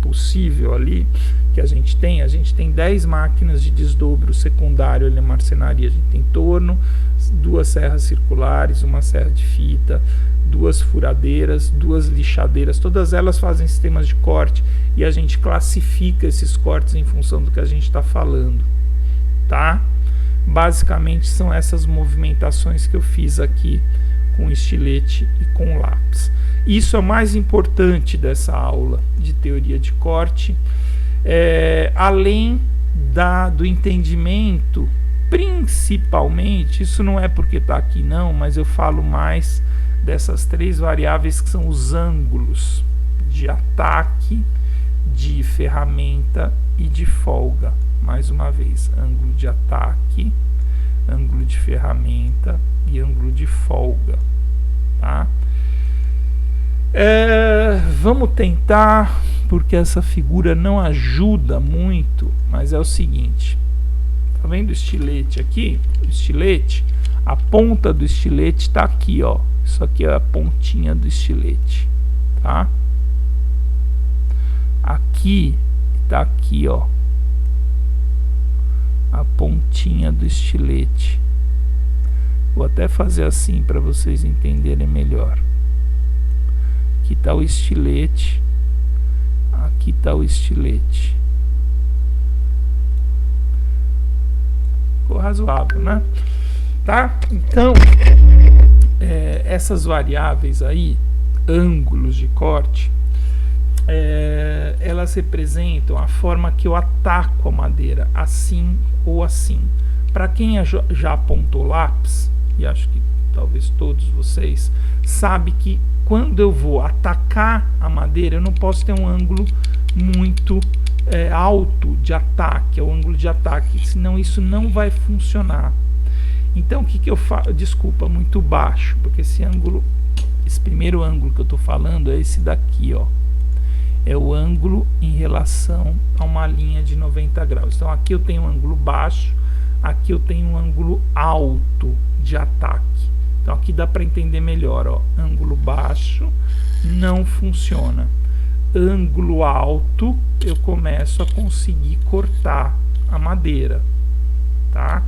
possível ali que a gente tem 10 máquinas de desdobro secundário ali na marcenaria. A gente tem torno, 2 serras circulares, uma serra de fita, 2 furadeiras, 2 lixadeiras, todas elas fazem sistemas de corte e a gente classifica esses cortes em função do que a gente está falando, tá? Basicamente são essas movimentações que eu fiz aqui com estilete e com lápis. Isso é o mais importante dessa aula de teoria de corte, além do entendimento, principalmente, isso não é porque está aqui não, mas eu falo mais dessas 3 variáveis que são os ângulos de ataque, de ferramenta e de folga. Mais uma vez, ângulo de ataque, ângulo de ferramenta e ângulo de folga, tá? Vamos tentar, porque essa figura não ajuda muito, mas é o seguinte, tá vendo o estilete aqui? O estilete, a ponta do estilete está aqui, ó. Isso aqui é a pontinha do estilete, tá? Aqui, tá aqui, ó, a pontinha do estilete. Vou até fazer assim para vocês entenderem melhor. Aqui está o estilete, aqui está o estilete. Ficou razoável, né? Tá? Então, essas variáveis aí, ângulos de corte, elas representam a forma que eu ataco a madeira, assim ou assim. Para quem já apontou lápis, e acho que talvez todos vocês, sabe que quando eu vou atacar a madeira, eu não posso ter um ângulo muito alto de ataque, é o ângulo de ataque, senão isso não vai funcionar. Então o que eu faço? Desculpa, muito baixo, porque esse primeiro ângulo que eu estou falando é esse daqui, ó. É o ângulo em relação a uma linha de 90 graus. Então aqui eu tenho um ângulo baixo, aqui eu tenho um ângulo alto de ataque. Então aqui dá para entender melhor, ó, ângulo baixo não funciona. Ângulo alto, eu começo a conseguir cortar a madeira, tá?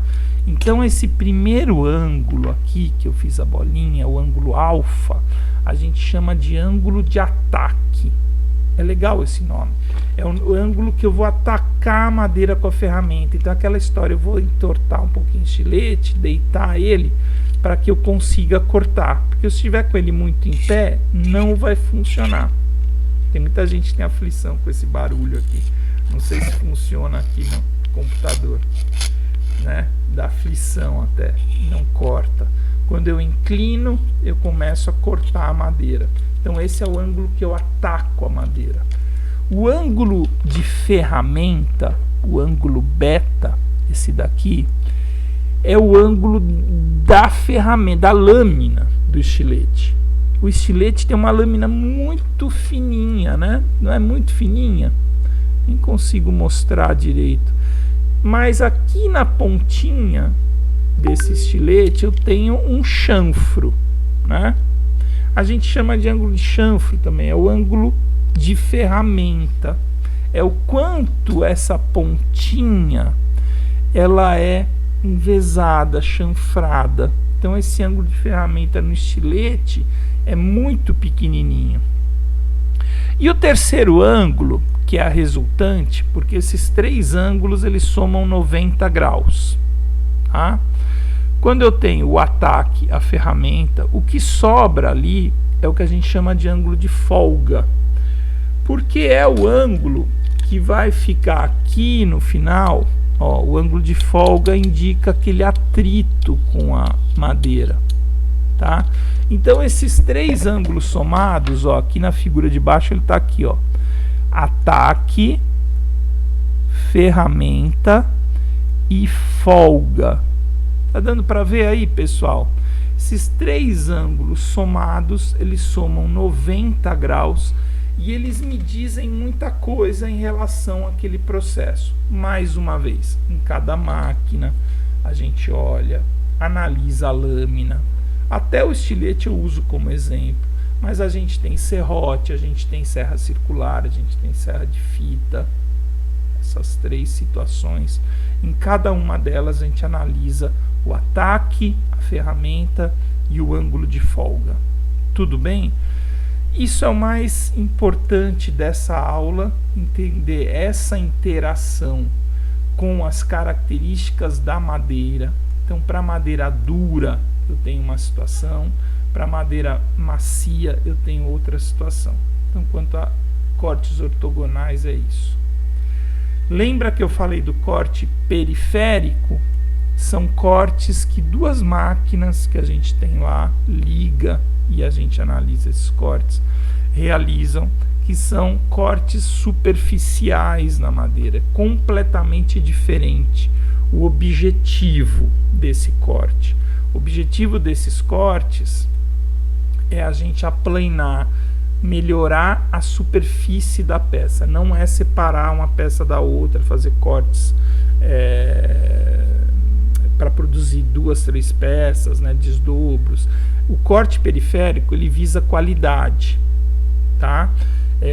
Então esse primeiro ângulo aqui que eu fiz a bolinha, o ângulo alfa, a gente chama de ângulo de ataque. É legal esse nome. É o ângulo que eu vou atacar a madeira com a ferramenta. Então aquela história, eu vou entortar um pouquinho o estilete, deitar ele para que eu consiga cortar. Porque se estiver com ele muito em pé, não vai funcionar. Tem muita gente que tem aflição com esse barulho aqui. Não sei se funciona aqui no computador, né? Dá aflição até, não corta. Quando eu inclino, eu começo a cortar a madeira. Então esse é o ângulo que eu ataco a madeira. O ângulo de ferramenta, o ângulo beta, esse daqui, é o ângulo da ferramenta, da lâmina do estilete. O estilete tem uma lâmina muito fininha, né? Não é muito fininha? Nem consigo mostrar direito. Mas aqui na pontinha desse estilete eu tenho um chanfro, né? A gente chama de ângulo de chanfro também, é o ângulo de ferramenta. É o quanto essa pontinha ela é envesada, chanfrada. Então esse ângulo de ferramenta no estilete é muito pequenininho. E o terceiro ângulo, que é a resultante, porque esses três ângulos eles somam 90 graus, tá? Quando eu tenho o ataque, a ferramenta, o que sobra ali é o que a gente chama de ângulo de folga, porque é o ângulo que vai ficar aqui no final. Ó, o ângulo de folga indica aquele atrito com a madeira, tá? Então esses três ângulos somados, ó, aqui na figura de baixo ele está aqui, ó, ataque, ferramenta e folga. Tá dando para ver aí, pessoal? Esses três ângulos somados, eles somam 90 graus e eles me dizem muita coisa em relação àquele processo. Mais uma vez, em cada máquina a gente olha, analisa a lâmina. Até o estilete eu uso como exemplo, mas a gente tem serrote, a gente tem serra circular, a gente tem serra de fita. Essas três situações, em cada uma delas a gente analisa o ataque, a ferramenta e o ângulo de folga. Tudo bem? Isso é o mais importante dessa aula, entender essa interação com as características da madeira. Então, para madeira dura eu tenho uma situação, para madeira macia eu tenho outra situação. Então, quanto a cortes ortogonais é isso. Lembra que eu falei do corte periférico? São cortes que duas máquinas que a gente tem lá, liga e a gente analisa esses cortes, realizam, que são cortes superficiais na madeira, é completamente diferente o objetivo desse corte. O objetivo desses cortes é a gente aplanar, melhorar a superfície da peça, não é separar uma peça da outra, fazer cortes para produzir 2, 3 peças, né, desdobros. O corte periférico ele visa qualidade, tá?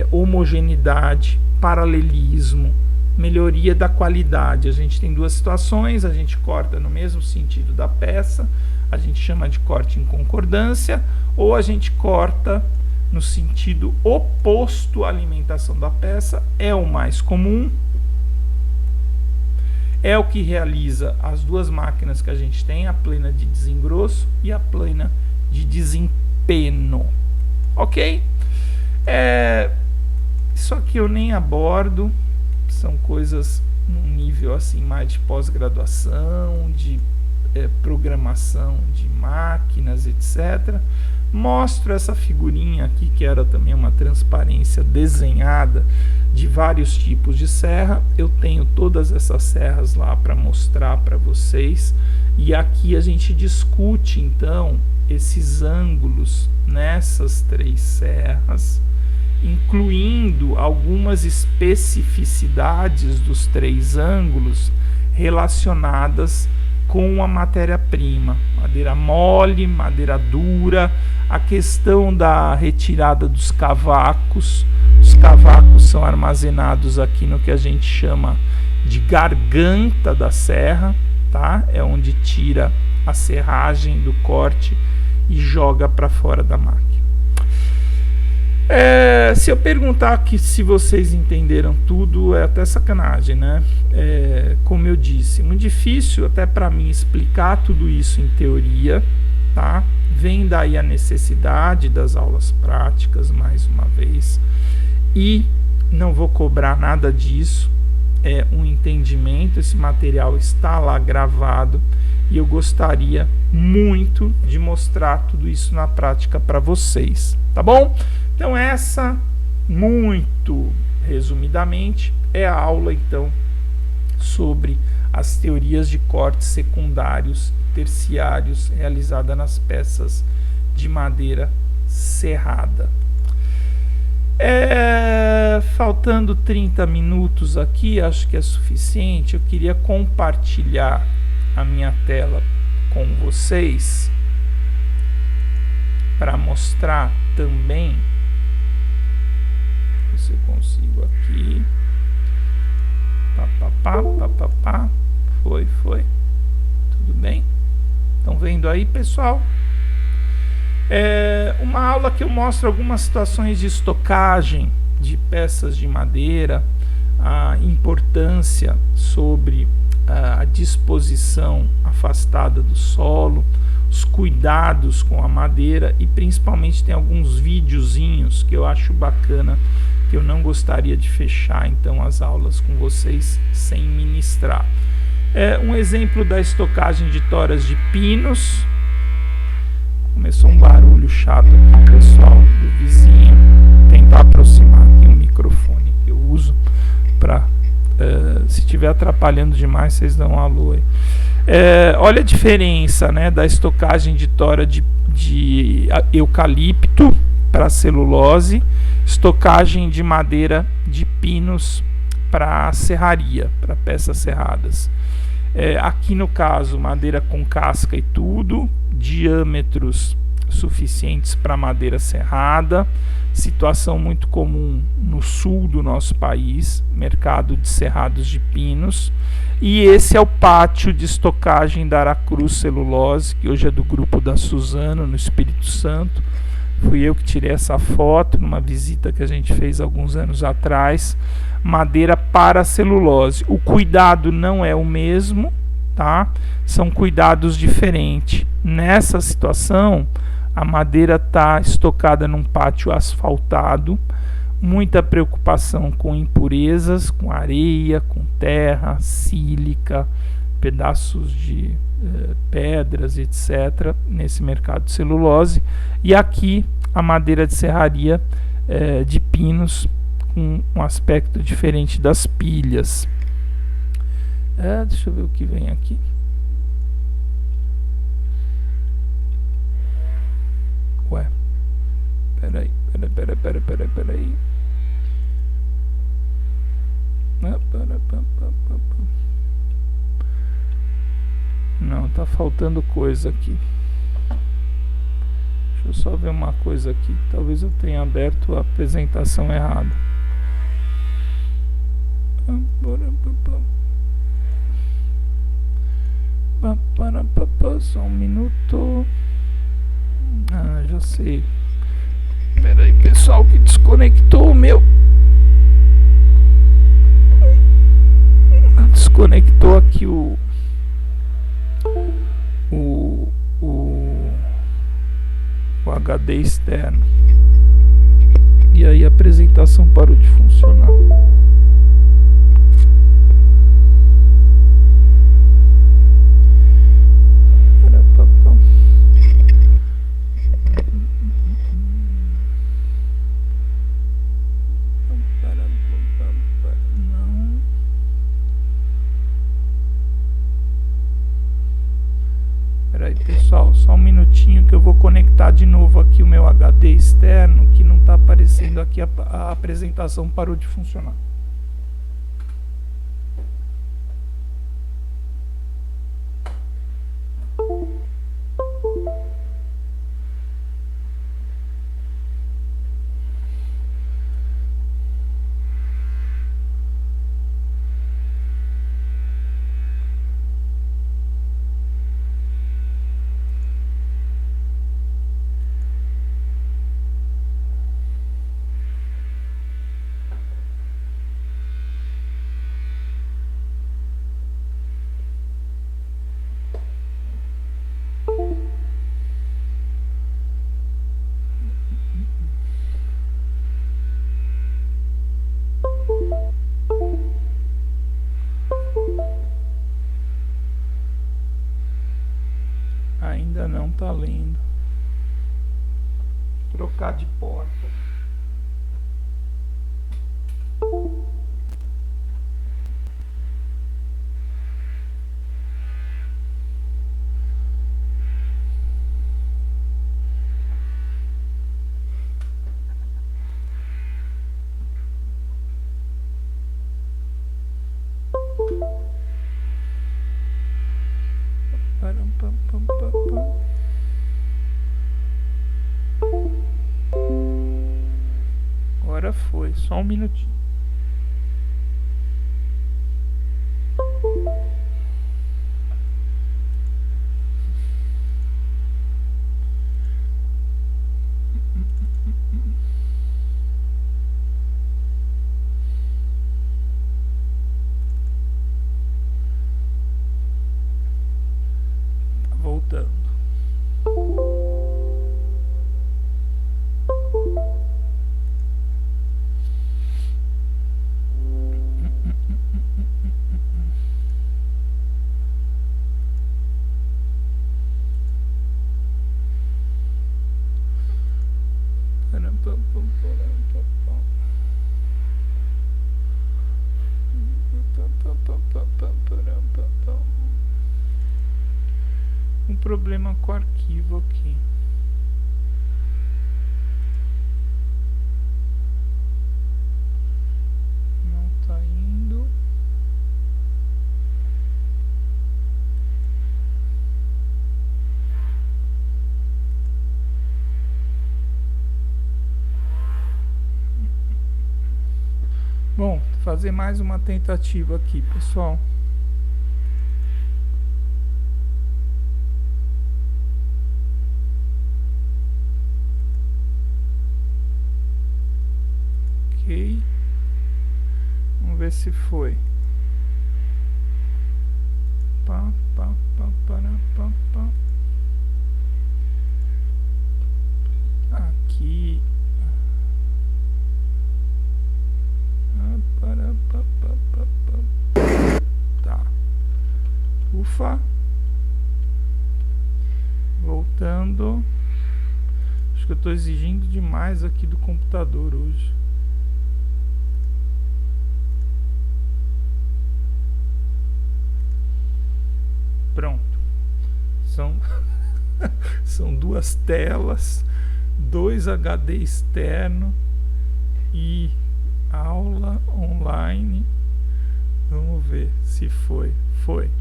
Homogeneidade, paralelismo, melhoria da qualidade. A gente tem duas situações, a gente corta no mesmo sentido da peça, a gente chama de corte em concordância, ou a gente corta no sentido oposto à alimentação da peça, é o mais comum, é o que realiza as duas máquinas que a gente tem, a plana de desengrosso e a plana de desempeno, ok? Isso aqui eu nem abordo, são coisas num nível assim mais de pós-graduação, de programação de máquinas, etc. Mostro essa figurinha aqui, que era também uma transparência desenhada de vários tipos de serra. Eu tenho todas essas serras lá para mostrar para vocês, e aqui a gente discute então esses ângulos nessas três serras, incluindo algumas especificidades dos três ângulos relacionadas com a matéria-prima, madeira mole, madeira dura, a questão da retirada dos cavacos. Os cavacos são armazenados aqui no que a gente chama de garganta da serra, tá? É onde tira a serragem do corte e joga para fora da máquina. Se eu perguntar aqui se vocês entenderam tudo, é até sacanagem, né? Como eu disse, muito difícil até para mim explicar tudo isso em teoria, tá? Vem daí a necessidade das aulas práticas, mais uma vez, e não vou cobrar nada disso, é um entendimento, esse material está lá gravado e eu gostaria muito de mostrar tudo isso na prática para vocês, tá bom? Então essa, muito resumidamente, é a aula então sobre as teorias de cortes secundários e terciários realizada nas peças de madeira serrada. Faltando 30 minutos aqui, acho que é suficiente. Eu queria compartilhar a minha tela com vocês para mostrar também. Se eu consigo aqui. Foi. Tudo bem? Estão vendo aí, pessoal? Uma aula que eu mostro algumas situações de estocagem de peças de madeira, a importância sobre a disposição afastada do solo, os cuidados com a madeira e principalmente tem alguns videozinhos que eu acho bacana, que eu não gostaria de fechar então as aulas com vocês sem ministrar. Um exemplo da estocagem de toras de pinos. Começou um barulho chato aqui, pessoal, do vizinho. Vou tentar aproximar aqui o microfone que eu uso para, se estiver atrapalhando demais, vocês dão um alô aí. Olha a diferença, né, da estocagem de tora de eucalipto para celulose, estocagem de madeira de pinos para serraria, para peças serradas. Aqui no caso, madeira com casca e tudo, diâmetros suficientes para madeira serrada, situação muito comum no sul do nosso país, mercado de cerrados de pinos. E esse é o pátio de estocagem da Aracruz Celulose, que hoje é do grupo da Suzano, no Espírito Santo. Fui eu que tirei essa foto numa visita que a gente fez alguns anos atrás. Madeira para celulose. O cuidado não é o mesmo, tá? São cuidados diferentes. Nessa situação, a madeira está estocada num pátio asfaltado, muita preocupação com impurezas, com areia, com terra, sílica, pedaços de pedras, etc., nesse mercado de celulose. E aqui a madeira de serraria de pinos, com um aspecto diferente das pilhas. Deixa eu ver o que vem aqui. Ué, peraí. Não, tá faltando coisa aqui. Deixa eu só ver uma coisa aqui. Talvez eu tenha aberto a apresentação errada. Só um minuto. Já sei. Espera aí, pessoal, que desconectou o meu. Desconectou aqui o HD externo. E aí a apresentação parou de funcionar. Peraí, pessoal, só um minutinho que eu vou conectar de novo aqui o meu HD externo, que não está aparecendo aqui, a apresentação parou de funcionar. tá lendo. Trocar de porta. Agora foi, só um minutinho. Tá voltando. Um problema com o arquivo aqui. Não tá indo. Bom, fazer mais uma tentativa aqui, pessoal. Ok. Vamos ver se foi. Pá, pá, pá, para, pá, pá. Aqui. Tá. Ufa. Voltando. Acho que eu estou exigindo demais aqui do computador hoje. Pronto. São duas telas, 2 HD externo e aula online. Vamos ver se foi. Foi.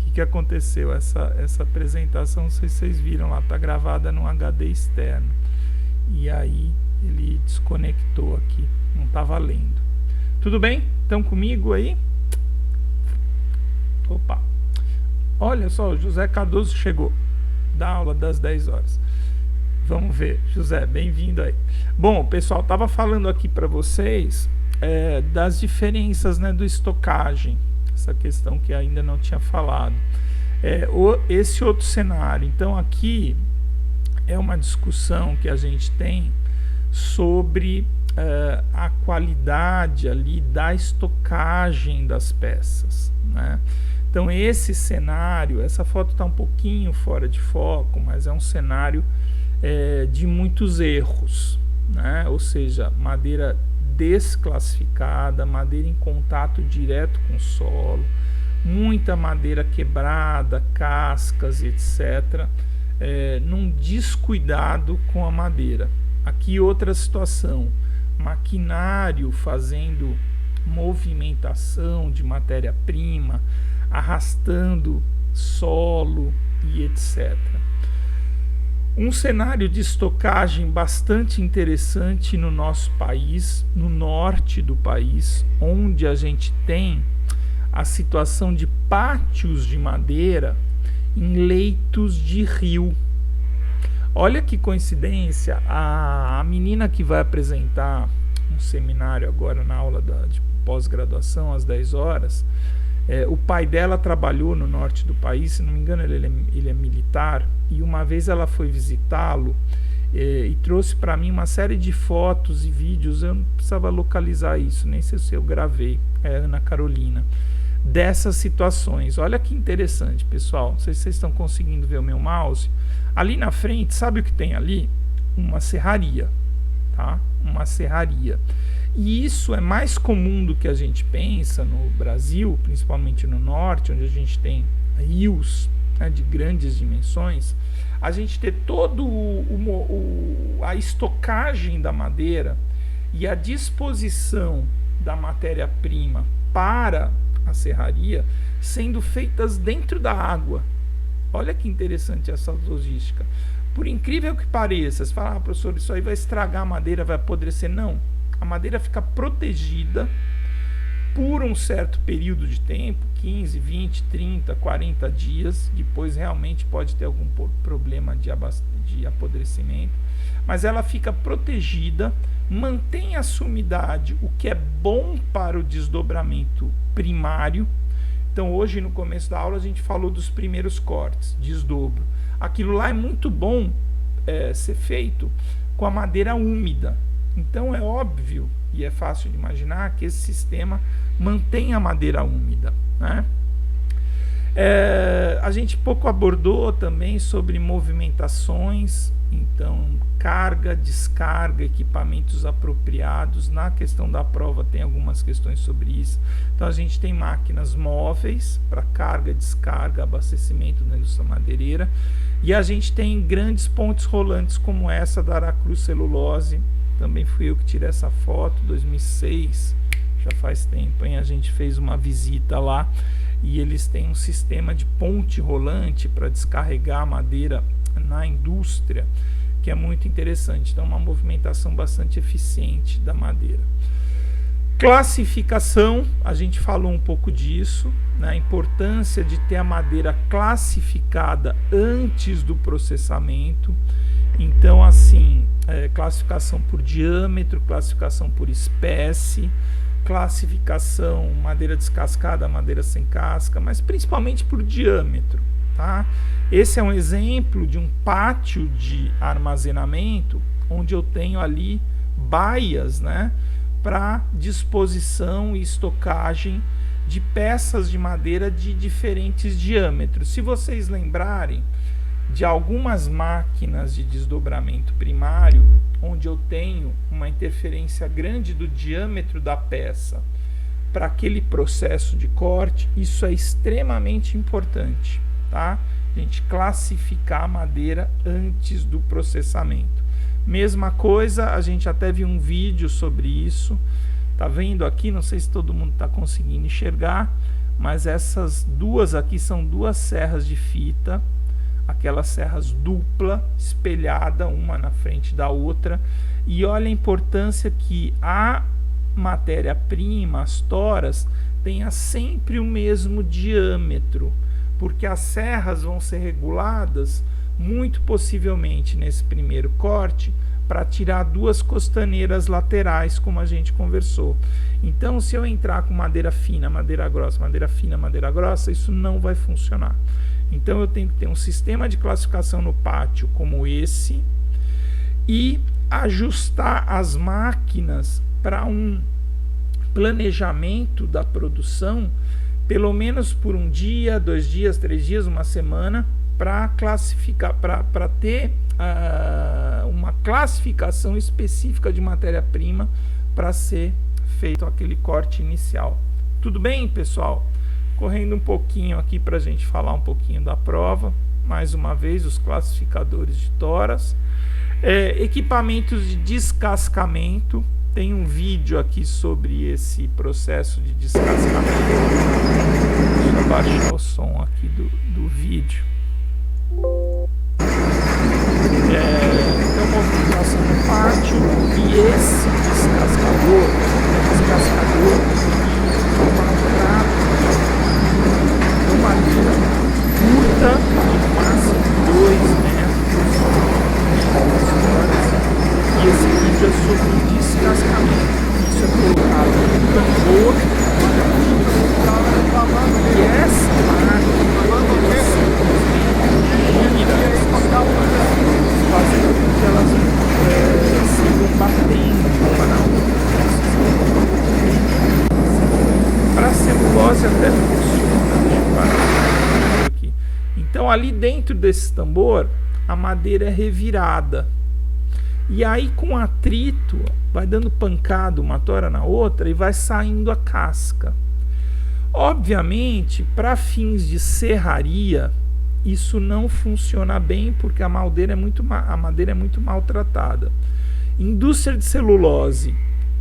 O que aconteceu? Essa apresentação, não sei se vocês viram lá, tá gravada num HD externo. E aí ele desconectou aqui. Não tá valendo. Tudo bem? Estão comigo aí? Opa. Olha só, o José Cardoso chegou da aula das 10 horas. Vamos ver, José, bem-vindo aí. Bom, pessoal, estava falando aqui para vocês das diferenças, né, do estocagem, essa questão que ainda não tinha falado. Esse outro cenário, então aqui é uma discussão que a gente tem sobre a qualidade ali da estocagem das peças, né? Então esse cenário, essa foto está um pouquinho fora de foco, mas é um cenário de muitos erros, né? Ou seja, madeira desclassificada, madeira em contato direto com o solo, muita madeira quebrada, cascas, etc. Num descuidado com a madeira. Aqui outra situação, maquinário fazendo movimentação de matéria-prima, arrastando solo e etc. Um cenário de estocagem bastante interessante no nosso país, no norte do país, onde a gente tem a situação de pátios de madeira em leitos de rio. Olha que coincidência, a menina que vai apresentar um seminário agora na aula de pós-graduação às 10 horas, o pai dela trabalhou no norte do país, se não me engano ele é militar, e uma vez ela foi visitá-lo e trouxe para mim uma série de fotos e vídeos. Eu não precisava localizar isso, nem sei se eu gravei, é Ana Carolina, dessas situações. Olha que interessante, pessoal. Não sei se vocês estão conseguindo ver o meu mouse. Ali na frente, sabe o que tem ali? Uma serraria, tá? Uma serraria. E isso é mais comum do que a gente pensa no Brasil, principalmente no norte, onde a gente tem rios, né, de grandes dimensões. A gente ter todo a estocagem da madeira e a disposição da matéria-prima para a serraria sendo feitas dentro da água. Olha que interessante essa logística. Por incrível que pareça, você fala, professor, isso aí vai estragar a madeira, vai apodrecer. Não, a madeira fica protegida por um certo período de tempo, 15, 20, 30, 40 dias. Depois realmente pode ter algum problema de apodrecimento, mas ela fica protegida, mantém a sua umidade, o que é bom para o desdobramento primário. Então hoje no começo da aula a gente falou dos primeiros cortes, desdobro. Aquilo lá é muito bom ser feito com a madeira úmida. Então é óbvio e é fácil de imaginar que esse sistema mantém a madeira úmida, né? A gente pouco abordou também sobre movimentações, então carga, descarga, equipamentos apropriados. Na questão da prova tem algumas questões sobre isso. Então a gente tem máquinas móveis para carga, descarga, abastecimento da indústria madeireira, e a gente tem grandes pontes rolantes como essa da Aracruz Celulose. Também fui eu que tirei essa foto, 2006, já faz tempo, hein? A gente fez uma visita lá e eles têm um sistema de ponte rolante para descarregar a madeira na indústria, que é muito interessante. Então, uma movimentação bastante eficiente da madeira. Classificação, a gente falou um pouco disso, né? A importância de ter a madeira classificada antes do processamento. Então, assim, classificação por diâmetro, classificação por espécie, classificação madeira descascada, madeira sem casca, mas principalmente por diâmetro, tá? Esse é um exemplo de um pátio de armazenamento onde eu tenho ali baias, né, para disposição e estocagem de peças de madeira de diferentes diâmetros. Se vocês lembrarem de algumas máquinas de desdobramento primário, onde eu tenho uma interferência grande do diâmetro da peça para aquele processo de corte, isso é extremamente importante, tá? A gente classificar a madeira antes do processamento. Mesma coisa, a gente até viu um vídeo sobre isso, tá vendo aqui? Não sei se todo mundo está conseguindo enxergar, mas essas duas aqui são duas serras de fita, aquelas serras dupla, espelhada uma na frente da outra, e olha a importância que a matéria-prima, as toras, tenha sempre o mesmo diâmetro, porque as serras vão ser reguladas muito possivelmente nesse primeiro corte para tirar duas costaneiras laterais, como a gente conversou. Então, se eu entrar com madeira fina, madeira grossa, madeira fina, madeira grossa, isso não vai funcionar. Então eu tenho que ter um sistema de classificação no pátio como esse e ajustar as máquinas para um planejamento da produção, pelo menos por um dia, 2 dias, 3 dias, uma semana, para classificar, para ter uma classificação específica de matéria-prima para ser feito aquele corte inicial. Tudo bem, pessoal? Correndo um pouquinho aqui para a gente falar um pouquinho da prova. Mais uma vez, os classificadores de toras. Equipamentos de descascamento. Tem um vídeo aqui sobre esse processo de descascamento. Deixa eu abaixar o som aqui do vídeo. Então, movimentação no pátio. E esse descascador madeira curta, no máximo 2 metros, e esse vídeo é sobre o descascamento. Isso é colocado no tambor, e essa máquina fazendo com que elas sigam batendo uma na outra. celulose até funciona. Aqui. Então ali dentro desse tambor a madeira é revirada. E aí com atrito vai dando pancada uma tora na outra e vai saindo a casca. Obviamente, para fins de serraria, isso não funciona bem porque a madeira é muito maltratada. Indústria de celulose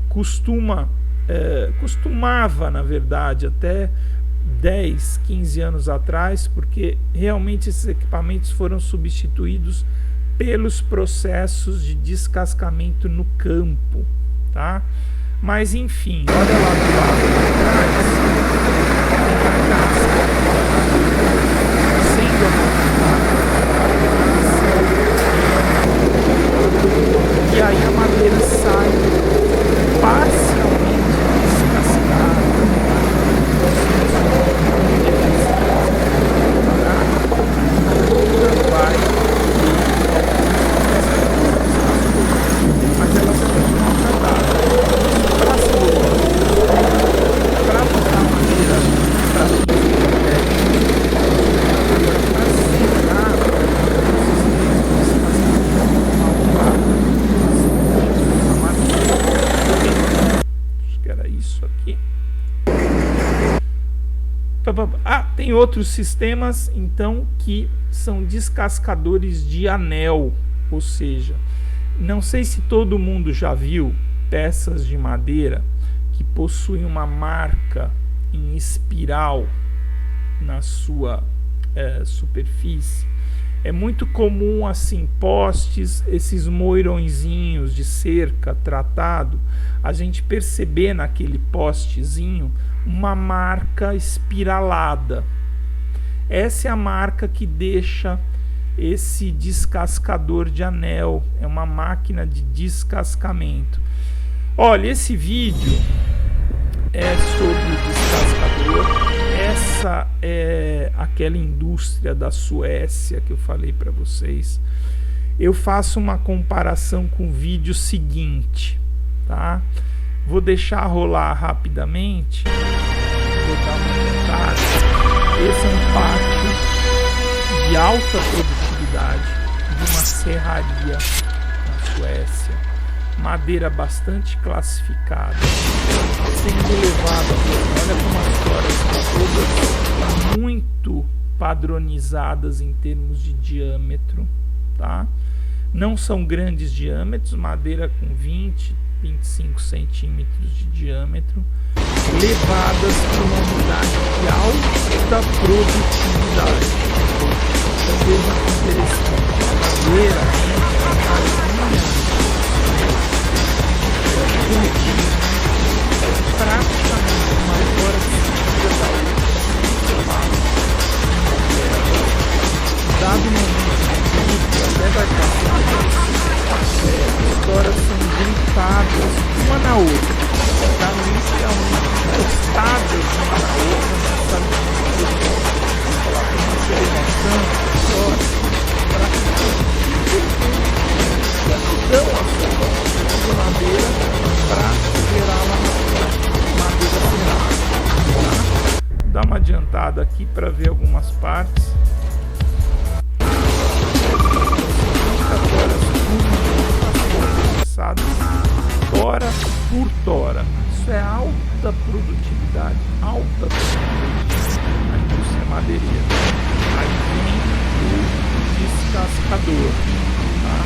costumava, na verdade, até 10, 15 anos atrás, porque realmente esses equipamentos foram substituídos pelos processos de descascamento no campo, tá? Mas enfim, olha lá do lado de trás, tem a casca sendo amassada, e aí a madeira sai parcialmente descascada, vai, mas ela se muito maltratada. Para botar madeira para secar, acho que era isso aqui. Tem outros sistemas então que são descascadores de anel, ou seja, não sei se todo mundo já viu peças de madeira que possuem uma marca em espiral na sua superfície. É muito comum assim, postes, esses moirõezinhos de cerca tratado, a gente perceber naquele postezinho uma marca espiralada. Essa é a marca que deixa esse descascador de anel, é uma máquina de descascamento. Olha, esse vídeo é sobre o descascador. Essa é aquela indústria da Suécia que eu falei para vocês. Eu faço uma comparação com o vídeo seguinte, tá? Vou deixar rolar rapidamente. Vou dar uma tentada. Esse é um pátio de alta produtividade de uma serraria na Suécia. Madeira bastante classificada, sendo levada, olha como as toras estão todas muito padronizadas em termos de diâmetro, tá? Não são grandes diâmetros, madeira com 20, 25 centímetros de diâmetro, levadas para uma unidade de alta produtividade. Então veja que interessante, a madeira praticamente uma hora seguida da outra. Dado o momento até vai passar, as toras são juntadas uma na outra, tá? Inicialmente encostadas uma na outra, nessa elevação, para que dão a sua madeira para gerar uma madeira cerrada. Dá uma adiantada aqui para ver algumas partes. Tora por tora. Isso é alta produtividade, alta produtividade na indústria madeireira. Aí vem o descascador, tá?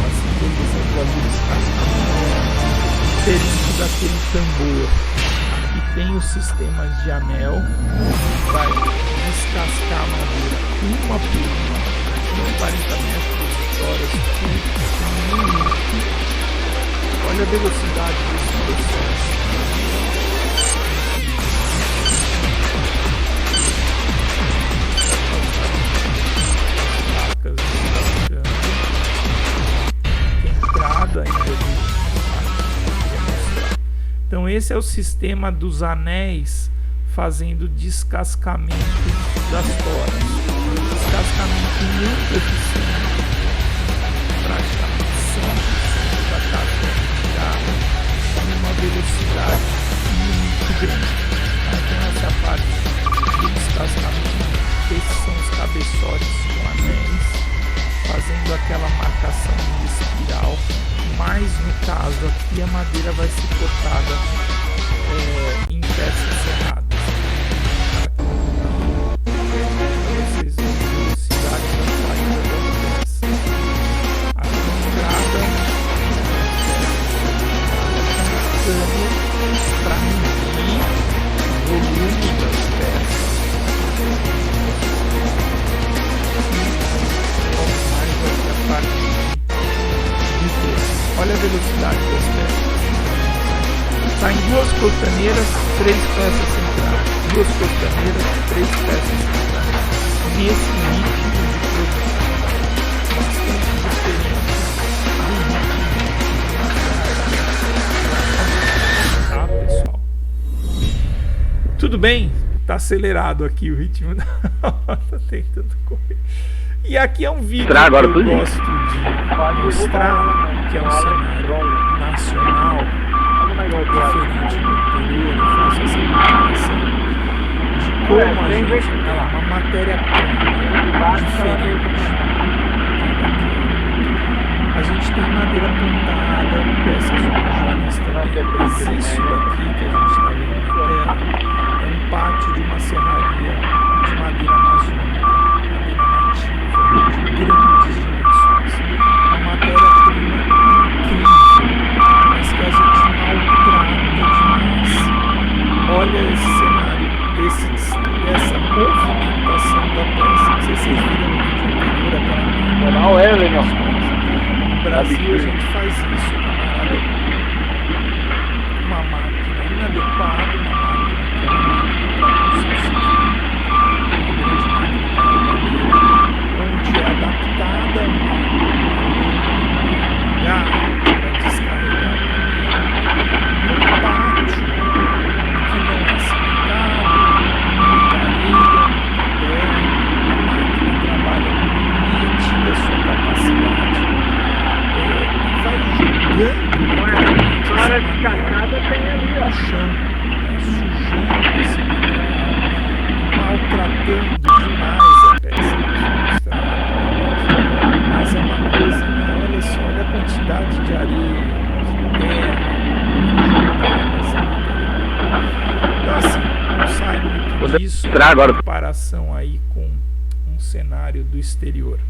Assim, todos os descascador. Diferente daquele tambor. Aqui tem os sistemas de anel, vai descascar a madeira uma por uma, 40 metros de horas por minuto. Olha a velocidade desse processo. Entrada ainda. Então esse é o sistema dos anéis fazendo descascamento das toras. Descascamento muito eficiente, praticamente 100% da casca com uma velocidade muito grande. Aí tem essa parte do descascamento. Esses são os cabeçotes com anéis, fazendo aquela marcação de espiral. Mas no caso aqui a madeira vai ser cortada em peças cerradas. Vocês vão ver a velocidade da saída da peça. A entrada para medir o volume das peças. Vamos mais aqui a parte de peso. Olha a velocidade das peças. Está em 2 costaneiras, 3 peças centrais. 2 costaneiras, 3 peças centrais. Nesse ritmo de produção. Bastante diferente do ritmo. Tá, pessoal? Tudo bem? Tá acelerado aqui o ritmo da tá tentando correr. E aqui é um vídeo que eu gosto de mostrar, que é um cenário nacional, diferente do interior. Eu faço essa comparação de como a gente tem uma matéria-prima diferente. A gente tem madeira plantada, peças urbanas também, mas isso daqui que a gente está vendo na tela é um pátio de uma serraria de madeira amazônica, madeira nativa, de grandes dimensões. Uma matéria-prima incrível, mas que a gente maltrata demais. Olha esse cenário, dessa movimentação da peça. Não sei se vocês viram no vídeo anterior, no Brasil a gente faz isso, camarada. Uma máquina inadequada, uma máquina que é uma máquina para construção civil, uma grande máquina para madeira, onde é adaptada uma garra para descarregar num pátio que não é cimentado, muita areia, terra. A máquina trabalha no limite da sua capacidade. Vai jogando hora de carcada tem ali, ó. no chão, sujando esse material, maltratando demais a peça. Mas é uma coisa, né? Olha só, olha a quantidade de areia, de terra, nessa matéria. Então assim, não sai muito disso em comparação aí com um cenário do exterior.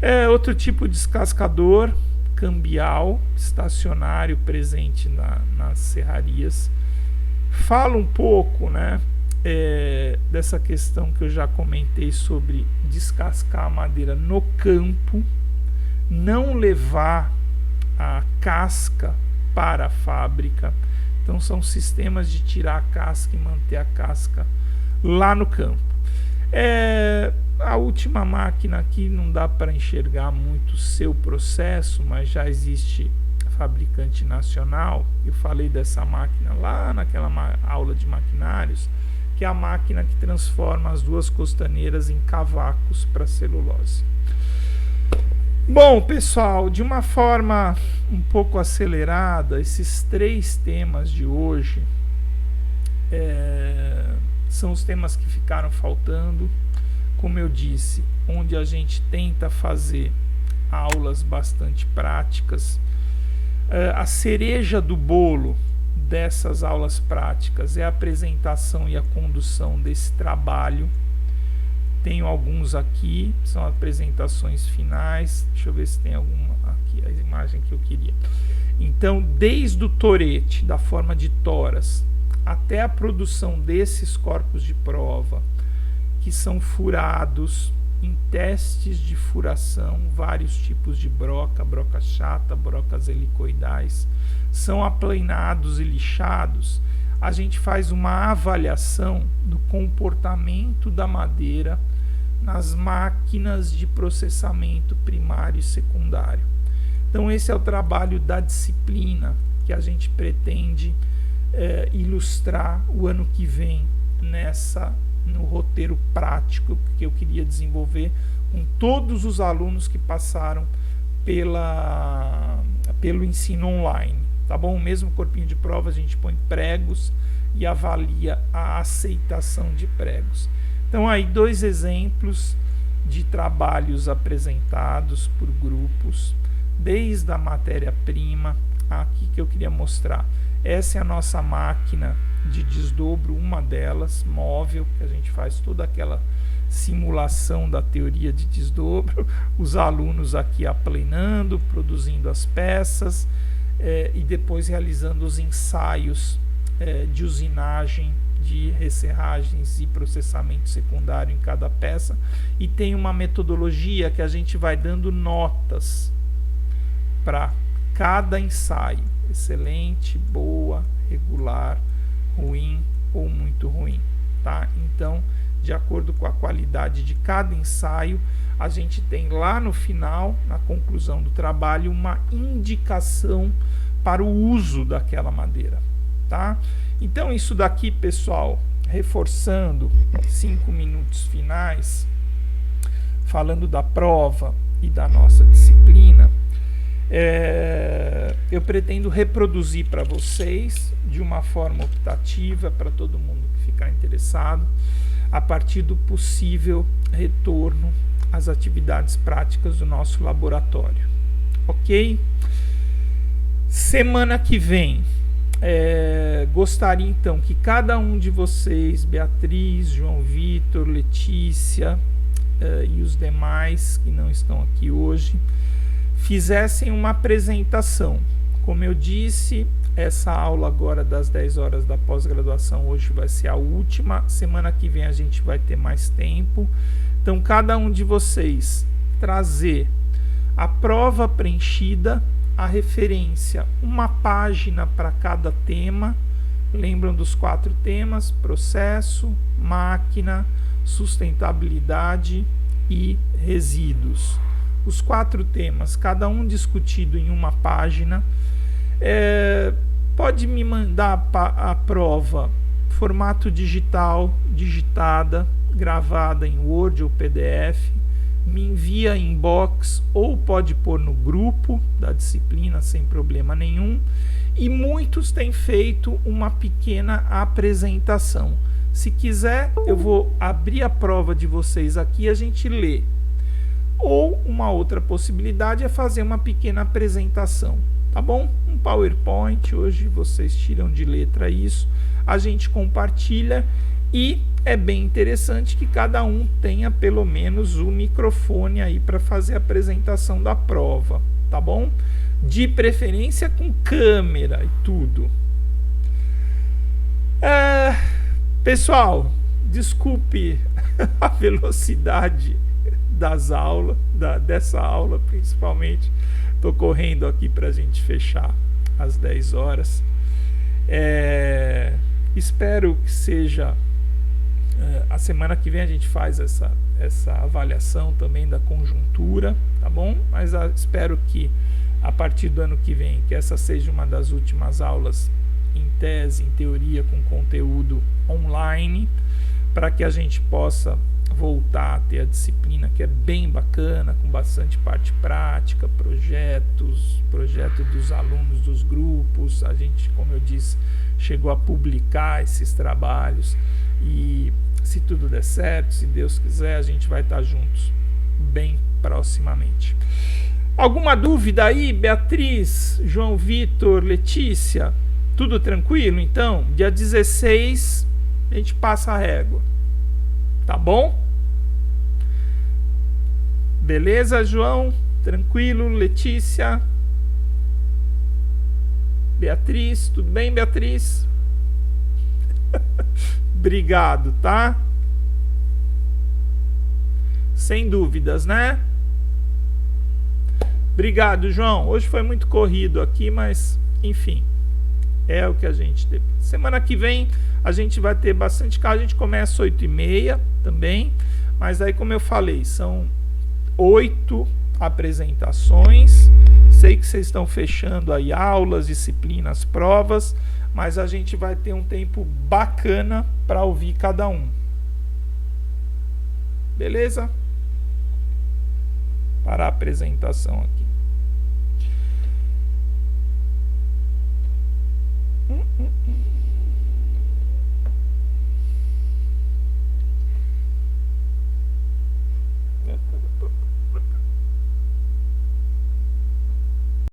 É outro tipo de descascador cambial, estacionário, presente nas serrarias. Fala um pouco, né, dessa questão que eu já comentei sobre descascar a madeira no campo, não levar a casca para a fábrica. Então são sistemas de tirar a casca e manter a casca lá no campo. A última máquina aqui não dá para enxergar muito o seu processo, mas já existe fabricante nacional. Eu falei dessa máquina lá naquela aula de maquinários, que é a máquina que transforma as 2 costaneiras em cavacos para celulose. Bom, pessoal, de uma forma um pouco acelerada, esses 3 temas de hoje são os temas que ficaram faltando. Como eu disse, onde a gente tenta fazer aulas bastante práticas. A cereja do bolo dessas aulas práticas é a apresentação e a condução desse trabalho. Tenho alguns aqui, são apresentações finais. Deixa eu ver se tem alguma aqui, a imagem que eu queria. Então, desde o torete, da forma de toras, até a produção desses corpos de prova, que são furados em testes de furação, vários tipos de broca, broca chata, brocas helicoidais, são aplainados e lixados. A gente faz uma avaliação do comportamento da madeira nas máquinas de processamento primário e secundário. Então esse é o trabalho da disciplina que a gente pretende ilustrar o ano que vem no roteiro prático que eu queria desenvolver com todos os alunos que passaram pelo ensino online, tá bom? O mesmo corpinho de prova a gente põe pregos e avalia a aceitação de pregos. Então aí 2 exemplos de trabalhos apresentados por grupos, desde a matéria-prima, aqui que eu queria mostrar. Essa é a nossa máquina de desdobro, uma delas, móvel, que a gente faz toda aquela simulação da teoria de desdobro, os alunos aqui aplanando, produzindo as peças e depois realizando os ensaios de usinagem, de resserragens e processamento secundário em cada peça, e tem uma metodologia que a gente vai dando notas para cada ensaio: excelente, boa, regular, ruim ou muito ruim, tá? Então, de acordo com a qualidade de cada ensaio, a gente tem lá no final, na conclusão do trabalho, uma indicação para o uso daquela madeira, tá? Então, isso daqui, pessoal, reforçando 5 minutos finais, falando da prova e da nossa disciplina, eu pretendo reproduzir para vocês de uma forma optativa, para todo mundo que ficar interessado, a partir do possível retorno às atividades práticas do nosso laboratório, ok? Semana que vem, gostaria então que cada um de vocês, Beatriz, João Vitor, Letícia e os demais que não estão aqui hoje, fizessem uma apresentação. Como eu disse, essa aula agora das 10 horas da pós-graduação hoje vai ser a última. Semana que vem a gente vai ter mais tempo. Então, cada um de vocês trazer a prova preenchida, a referência, uma página para cada tema. Lembram dos 4 temas: processo, máquina, sustentabilidade e resíduos. Os 4 temas, cada um discutido em uma página. Pode me mandar a prova formato digital, digitada, gravada em Word ou PDF, me envia em inbox ou pode pôr no grupo da disciplina sem problema nenhum. E muitos têm feito uma pequena apresentação. Se quiser, eu vou abrir a prova de vocês aqui e a gente lê. Ou uma outra possibilidade é fazer uma pequena apresentação, tá bom? Um PowerPoint, hoje vocês tiram de letra isso, a gente compartilha, e é bem interessante que cada um tenha pelo menos o microfone aí para fazer a apresentação da prova, tá bom? De preferência com câmera e tudo. Pessoal, desculpe a velocidade das aulas, dessa aula principalmente. Estou correndo aqui para a gente fechar às 10 horas. Espero que seja... a semana que vem a gente faz essa avaliação também da conjuntura, tá bom? Mas espero que a partir do ano que vem, que essa seja uma das últimas aulas em tese, em teoria, com conteúdo online, para que a gente possa voltar a ter a disciplina, que é bem bacana, com bastante parte prática, projeto dos alunos dos grupos. A gente, como eu disse, chegou a publicar esses trabalhos, e se tudo der certo, se Deus quiser, a gente vai estar juntos bem proximamente. Alguma dúvida aí, Beatriz, João Vitor, Letícia? Tudo tranquilo? Então, dia 16 a gente passa a régua. Tá bom? Beleza, João? Tranquilo, Letícia? Beatriz, tudo bem, Beatriz? Obrigado, tá? Sem dúvidas, né? Obrigado, João. Hoje foi muito corrido aqui, mas enfim, é o que a gente teve. Semana que vem a gente vai ter bastante carro. A gente começa às 8h30 também, mas aí, como eu falei, são 8 apresentações. Sei que vocês estão fechando aí aulas, disciplinas, provas, mas a gente vai ter um tempo bacana para ouvir cada um. Beleza? Para a apresentação aqui.